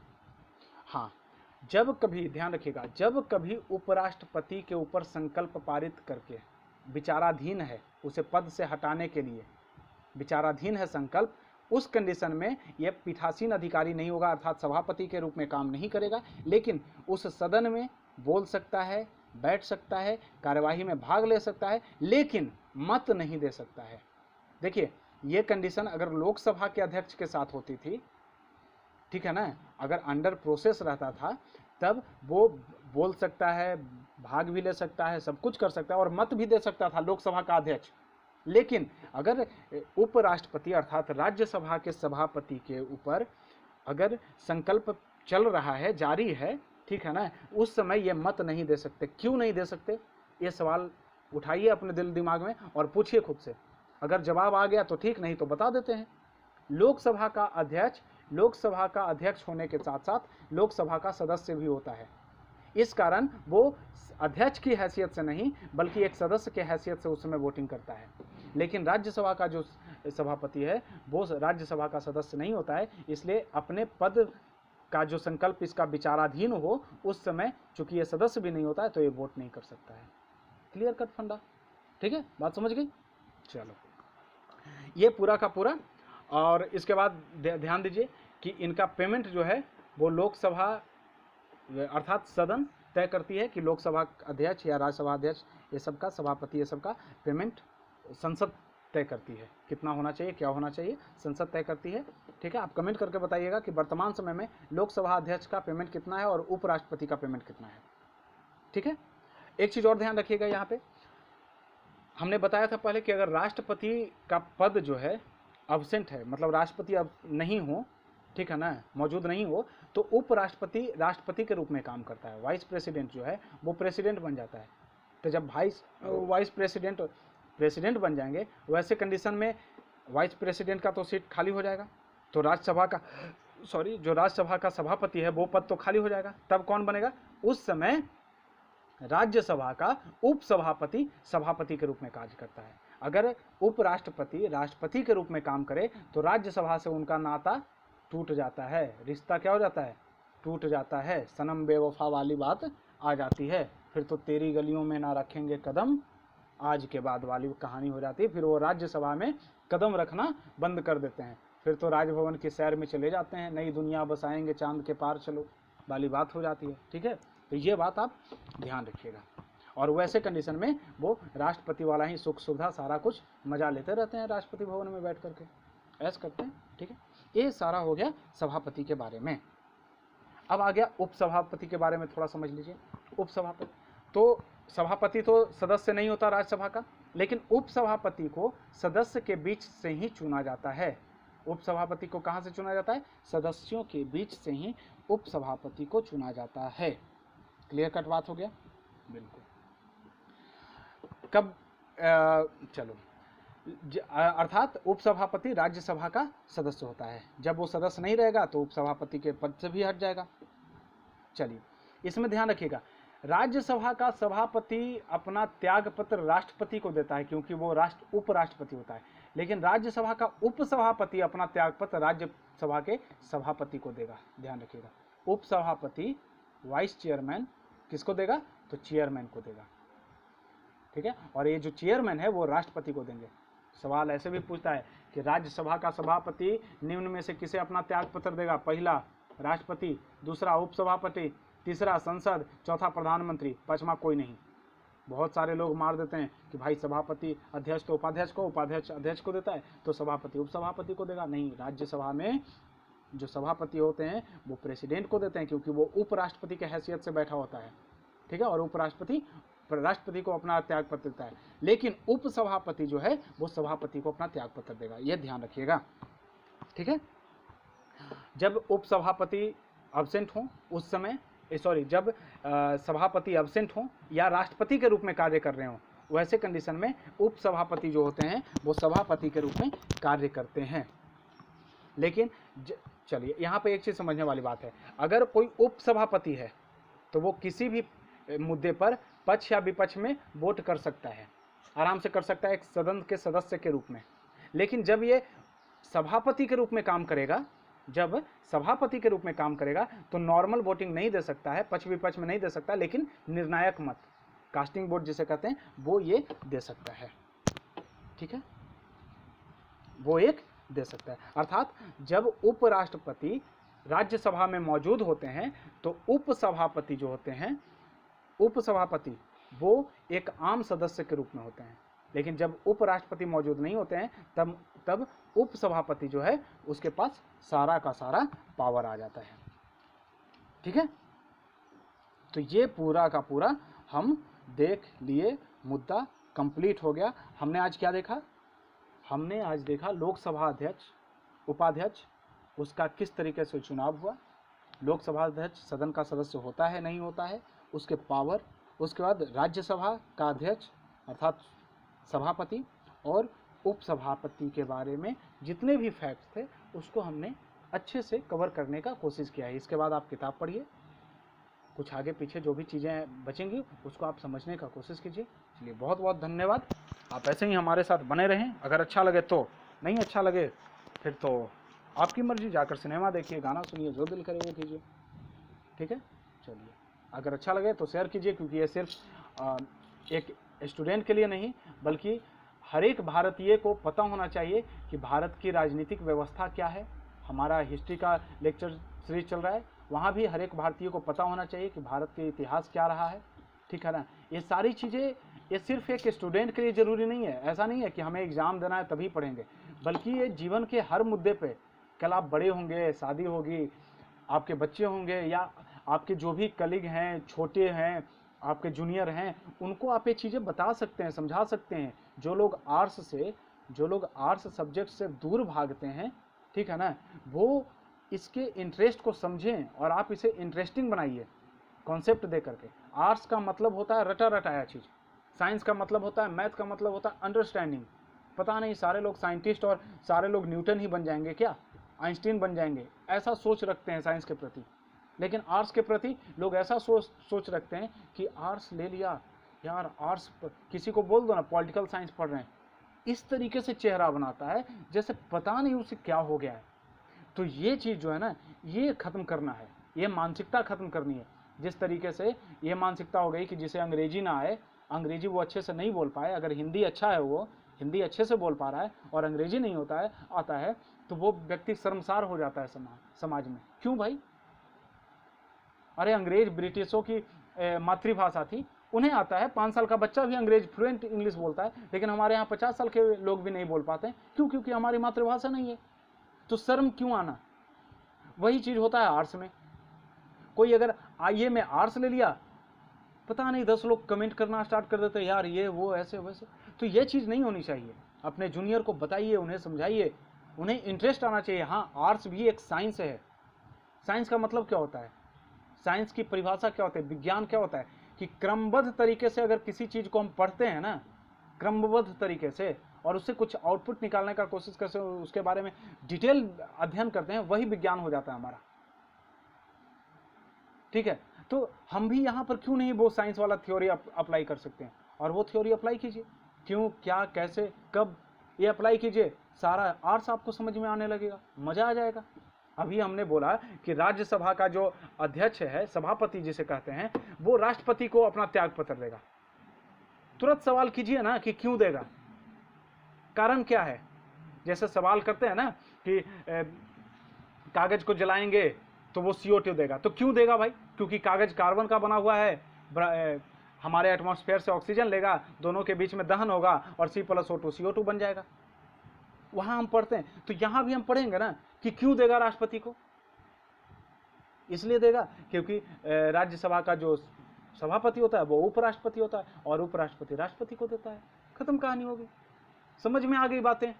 हाँ, जब कभी, ध्यान रखिएगा, जब कभी उपराष्ट्रपति के ऊपर संकल्प पारित करके विचाराधीन है, उसे पद से हटाने के लिए विचाराधीन है संकल्प, उस कंडीशन में यह पीठासीन अधिकारी नहीं होगा, अर्थात सभापति के रूप में काम नहीं करेगा, लेकिन उस सदन में बोल सकता है, बैठ सकता है, कार्यवाही में भाग ले सकता है, लेकिन मत नहीं दे सकता है। देखिए, ये कंडीशन अगर लोकसभा के अध्यक्ष के साथ होती थी, ठीक है ना, अगर अंडर प्रोसेस रहता था, तब वो बोल सकता है, भाग भी ले सकता है, सब कुछ कर सकता है और मत भी दे सकता था लोकसभा का अध्यक्ष। लेकिन अगर उपराष्ट्रपति अर्थात राज्यसभा के सभापति के ऊपर अगर संकल्प चल रहा है, जारी है, ठीक है ना। उस समय ये मत नहीं दे सकते। क्यों नहीं दे सकते, ये सवाल उठाइए अपने दिल दिमाग में और पूछिए खुद से। अगर जवाब आ गया तो ठीक, नहीं तो बता देते हैं। लोकसभा का अध्यक्ष होने के साथ साथ लोकसभा का सदस्य भी होता है। इस कारण वो अध्यक्ष की हैसियत से नहीं बल्कि एक सदस्य के हैसियत से उस समय वोटिंग करता है। लेकिन राज्यसभा का जो सभापति है वो राज्यसभा का सदस्य नहीं होता है, इसलिए अपने पद का जो संकल्प इसका विचाराधीन हो उस समय चूंकि ये सदस्य भी नहीं होता है तो ये वोट नहीं कर सकता है। क्लियर कट फंडा, ठीक है, बात समझ गई। चलो ये पूरा का पूरा। और इसके बाद ध्यान दीजिए कि इनका पेमेंट जो है वो लोकसभा अर्थात सदन तय करती है कि लोकसभा अध्यक्ष या राज्यसभा अध्यक्ष ये सब का, सभापति ये सब का पेमेंट संसद तय करती है। कितना होना चाहिए, क्या होना चाहिए, संसद तय करती है। ठीक है, आप कमेंट करके बताइएगा कि वर्तमान समय में लोकसभा अध्यक्ष का पेमेंट कितना है और उपराष्ट्रपति का पेमेंट कितना है। ठीक है, एक चीज़ और ध्यान रखिएगा, यहाँ पे हमने बताया था पहले कि अगर राष्ट्रपति का पद जो है अब्सेंट है, मतलब राष्ट्रपति अब नहीं हो, ठीक है ना, मौजूद नहीं हो, तो उपराष्ट्रपति राष्ट्रपति के रूप में काम करता है। वाइस प्रेसिडेंट जो है वो प्रेसिडेंट बन जाता है। तो जब वाइस प्रेसिडेंट बन जाएंगे, वैसे कंडीशन में वाइस प्रेसिडेंट का तो सीट खाली हो जाएगा, तो जो राज्यसभा का सभापति है वो पद तो खाली हो जाएगा। तब कौन बनेगा, उस समय राज्यसभा का उपसभापति सभापति के रूप में कार्य करता है। अगर उपराष्ट्रपति राष्ट्रपति के रूप में काम करे तो राज्यसभा से उनका नाता टूट जाता है, रिश्ता क्या हो जाता है, टूट जाता है। सनम बेवफा वाली बात आ जाती है, फिर तो तेरी गलियों में ना रखेंगे कदम आज के बाद वाली कहानी हो जाती है। फिर वो राज्यसभा में कदम रखना बंद कर देते हैं, फिर तो राजभवन की सैर में चले जाते हैं, नई दुनिया बसाएंगे चांद के पार चलो वाली बात हो जाती है। ठीक है, तो ये बात आप ध्यान रखिएगा। और वैसे कंडीशन में वो राष्ट्रपति वाला ही सुख सुविधा सारा कुछ मजा लेते रहते हैं, राष्ट्रपति भवन में बैठ करके ऐसा करते हैं। ठीक है, ये सारा हो गया सभापति के बारे में। अब आ गया उपसभापति के बारे में, थोड़ा समझ लीजिए। उपसभापति तो सभापति तो सदस्य नहीं होता राज्यसभा का, लेकिन उपसभापति को सदस्य के बीच से ही चुना जाता है। उपसभापति को कहाँ से चुना जाता है, सदस्यों के बीच से ही उपसभापति को चुना जाता है। क्लियर कट बात हो गया, बिल्कुल। कब चलो अर्थात उपसभापति राज्यसभा का सदस्य होता है। जब वो सदस्य नहीं रहेगा तो उपसभापति के पद से भी हट जाएगा। चलिए इसमें ध्यान रखिएगा, राज्यसभा का सभापति अपना त्याग पत्र राष्ट्रपति को देता है क्योंकि वो उपराष्ट्रपति होता है, लेकिन राज्यसभा का उपसभापति अपना त्याग पत्र राज्यसभा के सभापति को देगा। ध्यान रखिएगा, उपसभापति वाइस चेयरमैन किसको देगा, तो चेयरमैन को देगा। ठीक है, और ये जो चेयरमैन है वो राष्ट्रपति को देंगे। सवाल ऐसे भी पूछता है कि राज्यसभा का सभापति निम्न में से किसे अपना त्याग पत्र देगा, पहला राष्ट्रपति, दूसरा उपसभापति, तीसरा संसद, चौथा प्रधानमंत्री, पांचवा कोई नहीं। बहुत सारे लोग मार देते हैं कि भाई सभापति अध्यक्ष तो उपाध्यक्ष को, उपाध्यक्ष अध्यक्ष को देता है तो सभापति उपसभापति को देगा। नहीं, राज्यसभा में जो सभापति होते हैं वो प्रेसिडेंट को देते हैं क्योंकि वो उपराष्ट्रपति के हैसियत से बैठा होता है। ठीक है, और उपराष्ट्रपति राष्ट्रपति को अपना त्याग पत्र देता है, लेकिन उपसभापति जो है वो सभापति को अपना त्याग पत्र देगा। ये ध्यान रखिएगा। ठीक है, जब उपसभापति एब्सेंट हो उस समय जब सभापति एब्सेंट हो या राष्ट्रपति के रूप में कार्य कर रहे हो, वैसे कंडीशन में उपसभापति जो होते हैं वो सभापति के रूप में कार्य करते हैं। लेकिन चलिए यहाँ पे एक चीज़ समझने वाली बात है, अगर कोई उपसभापति है तो वो किसी भी मुद्दे पर पक्ष या विपक्ष में वोट कर सकता है, आराम से कर सकता है एक सदन के सदस्य के रूप में। लेकिन जब ये सभापति के रूप में काम करेगा, तो नॉर्मल वोटिंग नहीं दे सकता है, पक्ष विपक्ष में नहीं दे सकता, लेकिन निर्णायक मत कास्टिंग वोट जिसे कहते हैं वो ये दे सकता है। ठीक है, वो एक दे सकता है। अर्थात जब उपराष्ट्रपति राज्यसभा में मौजूद होते हैं तो उपसभापति जो होते हैं, उपसभापति वो एक आम सदस्य के रूप में होते हैं, लेकिन जब उपराष्ट्रपति मौजूद नहीं होते हैं तब उपसभापति जो है उसके पास सारा का सारा पावर आ जाता है। ठीक है, तो ये पूरा का पूरा हम देख लिए, मुद्दा कंप्लीट हो गया। हमने आज क्या देखा, हमने आज देखा लोकसभा अध्यक्ष, उपाध्यक्ष, उसका किस तरीके से चुनाव हुआ, लोकसभा अध्यक्ष सदन का सदस्य होता है नहीं होता है, उसके पावर, उसके बाद राज्यसभा का अध्यक्ष अर्थात सभापति और उपसभापति के बारे में जितने भी फैक्ट्स थे उसको हमने अच्छे से कवर करने का कोशिश किया है। इसके बाद आप किताब पढ़िए, कुछ आगे पीछे जो भी चीज़ें बचेंगी उसको आप समझने का कोशिश कीजिए। चलिए बहुत बहुत धन्यवाद, आप ऐसे ही हमारे साथ बने रहें। अगर अच्छा लगे तो, नहीं अच्छा लगे फिर तो आपकी मर्जी, जाकर सिनेमा देखिए, गाना सुनिए, जो दिल करे वो कीजिए, ठीक है। चलिए अगर अच्छा लगे तो शेयर कीजिए, क्योंकि ये सिर्फ एक स्टूडेंट के लिए नहीं बल्कि हर एक भारतीय को पता होना चाहिए कि भारत की राजनीतिक व्यवस्था क्या है। हमारा हिस्ट्री का लेक्चर सीरीज चल रहा है, वहाँ भी हर एक भारतीय को पता होना चाहिए कि भारत के इतिहास क्या रहा है, ठीक है ना। ये सारी चीज़ें ये सिर्फ एक स्टूडेंट के लिए ज़रूरी नहीं है, ऐसा नहीं है कि हमें एग्ज़ाम देना है तभी पढ़ेंगे, बल्कि ये जीवन के हर मुद्दे पे, कल आप बड़े होंगे, शादी होगी, आपके बच्चे होंगे या आपके जो भी कलीग हैं, छोटे हैं, आपके जूनियर हैं, उनको आप ये चीज़ें बता सकते हैं, समझा सकते हैं। जो लोग आर्ट्स सब्जेक्ट से दूर भागते हैं, ठीक है ना, वो इसके इंटरेस्ट को समझें और आप इसे इंटरेस्टिंग बनाइए कॉन्सेप्ट दे करके। आर्ट्स का मतलब होता है रटा रटाया चीज़, साइंस का मतलब होता है, मैथ का मतलब होता है अंडरस्टैंडिंग। पता नहीं सारे लोग साइंटिस्ट और सारे लोग न्यूटन ही बन जाएंगे क्या, आइंस्टीन बन जाएंगे, ऐसा सोच रखते हैं साइंस के प्रति। लेकिन आर्ट्स के प्रति लोग ऐसा सोच रखते हैं कि आर्ट्स ले लिया यार, आर्ट्स, किसी को बोल दो ना पॉलिटिकल साइंस पढ़ रहे हैं, इस तरीके से चेहरा बनाता है जैसे पता नहीं उसे क्या हो गया है। तो ये चीज़ जो है ना, ये ख़त्म करना है, ये मानसिकता ख़त्म करनी है। जिस तरीके से ये मानसिकता हो गई कि जिसे अंग्रेजी ना आए, अंग्रेजी वो अच्छे से नहीं बोल पाए, अगर हिंदी अच्छा है, वो हिंदी अच्छे से बोल पा रहा है और अंग्रेजी नहीं आता है तो वो व्यक्ति शर्मसार हो जाता है समाज में। क्यों भाई? अरे अंग्रेज ब्रिटिशों की मातृभाषा थी, उन्हें आता है, 5 साल का बच्चा भी अंग्रेज फ्लुएंट इंग्लिश बोलता है, लेकिन हमारे यहाँ 50 साल के लोग भी नहीं बोल पाते हैं। क्यों? क्योंकि हमारी मातृभाषा नहीं है। तो शर्म क्यों आना? वही चीज़ होता है आर्ट्स में। कोई अगर आईए में आर्ट्स ले लिया, पता नहीं 10 लोग कमेंट करना स्टार्ट कर देते, यार ये वो ऐसे वैसे। तो ये चीज़ नहीं होनी चाहिए। अपने जूनियर को बताइए, उन्हें समझाइए, उन्हें इंटरेस्ट आना चाहिए। हाँ, आर्ट्स भी एक साइंस है। साइंस का मतलब क्या होता है? साइंस की परिभाषा क्या होती है? विज्ञान क्या होता है? कि क्रमबद्ध तरीके से अगर किसी चीज़ को हम पढ़ते हैं ना, क्रमबद्ध तरीके से, और उससे कुछ आउटपुट निकालने का कोशिश करते हैं, उसके बारे में डिटेल अध्ययन करते हैं, वही विज्ञान हो जाता है हमारा, ठीक है। तो हम भी यहाँ पर क्यों नहीं वो साइंस वाला थ्योरी अप्लाई कर सकते हैं? और वो थ्योरी अप्लाई कीजिए, क्यों, क्या, कैसे, कब, ये अप्लाई कीजिए, सारा आर्ट्स आपको समझ में आने लगेगा, मज़ा आ जाएगा। अभी हमने बोला कि राज्यसभा का जो अध्यक्ष है, सभापति जिसे कहते हैं, वो राष्ट्रपति को अपना त्याग पत्र देगा। तुरंत सवाल कीजिए ना कि क्यों देगा, कारण क्या है। जैसे सवाल करते हैं ना कि कागज को जलाएंगे तो वो CO2 देगा, तो क्यों देगा भाई? क्योंकि कागज कार्बन का बना हुआ है, हमारे एटमॉस्फेयर से ऑक्सीजन लेगा, दोनों के बीच में दहन होगा और C+O2 CO2 बन जाएगा। वहां हम पढ़ते हैं, तो यहां भी हम पढ़ेंगे ना कि क्यों देगा राष्ट्रपति को। इसलिए देगा क्योंकि राज्यसभा का जो सभापति होता है वो उपराष्ट्रपति होता है और उपराष्ट्रपति राष्ट्रपति को देता है। खत्म कहानी होगी। समझ में आ गई बातें?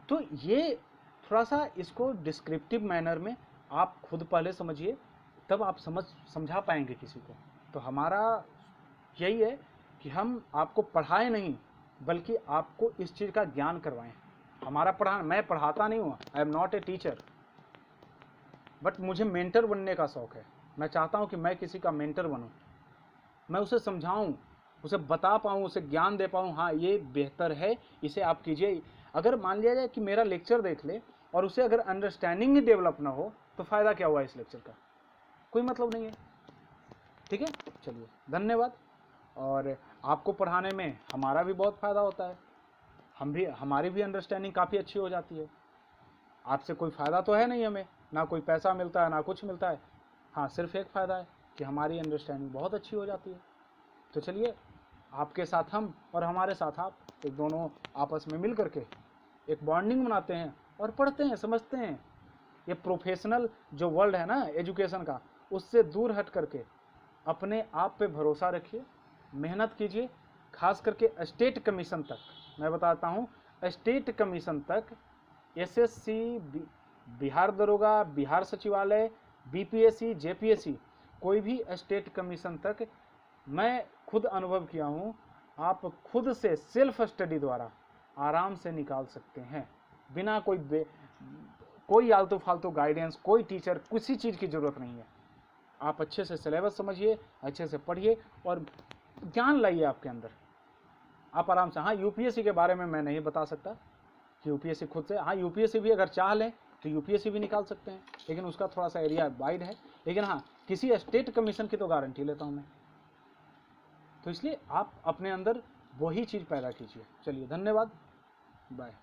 तो ये थोड़ा सा इसको डिस्क्रिप्टिव मैनर में आप खुद पहले समझिए, तब आप समझा पाएंगे किसी को। तो हमारा यही है कि हम आपको पढ़ाएं नहीं, बल्कि आपको इस चीज़ का ज्ञान करवाएं। हमारा पढ़ाना, मैं पढ़ाता नहीं हूँ, I am not a teacher, but मुझे मेंटर बनने का शौक़ है। मैं चाहता हूँ कि मैं किसी का मेंटर बनूँ, मैं उसे समझाऊँ, उसे बता पाऊँ, उसे ज्ञान दे पाऊँ, हाँ ये बेहतर है, इसे आप कीजिए। अगर मान लिया जाए कि मेरा लेक्चर देख ले और उसे अगर अंडरस्टैंडिंग ही डेवलप ना हो तो फ़ायदा क्या हुआ इस लेक्चर का? कोई मतलब नहीं है, ठीक है। चलिए धन्यवाद। और आपको पढ़ाने में हमारा भी बहुत फ़ायदा होता है, हमारी भी अंडरस्टैंडिंग काफ़ी अच्छी हो जाती है। आपसे कोई फ़ायदा तो है नहीं, हमें ना कोई पैसा मिलता है ना कुछ मिलता है। हाँ, सिर्फ एक फ़ायदा है कि हमारी अंडरस्टैंडिंग बहुत अच्छी हो जाती है। तो चलिए, आपके साथ हम और हमारे साथ आप, एक दोनों आपस में मिल करके एक बॉन्डिंग बनाते हैं और पढ़ते हैं, समझते हैं। ये प्रोफेशनल जो वर्ल्ड है ना एजुकेशन का, उससे दूर हट करके अपने आप पे भरोसा रखिए, मेहनत कीजिए। खास करके स्टेट कमीशन तक, मैं बताता हूँ, स्टेट कमीशन तक, SSC, बिहार दरोगा, बिहार सचिवालय, बीपीएससी, जेपीएससी, कोई भी स्टेट कमीशन तक मैं खुद अनुभव किया हूँ, आप खुद से सेल्फ स्टडी द्वारा आराम से निकाल सकते हैं, बिना कोई आलतू फालतू गाइडेंस, कोई टीचर, किसी चीज़ की ज़रूरत नहीं है। आप अच्छे से सिलेबस समझिए, अच्छे से पढ़िए और ज्ञान लाइए आपके अंदर, आप आराम से। हाँ, यूपीएससी के बारे में मैं नहीं बता सकता कि यूपीएससी खुद से, हाँ यूपीएससी भी अगर चाह लें तो यूपीएससी भी निकाल सकते हैं, लेकिन उसका थोड़ा सा एरिया वाइड है। लेकिन हाँ, किसी स्टेट कमीशन की तो गारंटी लेता हूँ मैं। तो इसलिए आप अपने अंदर वही चीज़ पैदा कीजिए। चलिए, धन्यवाद, बाय।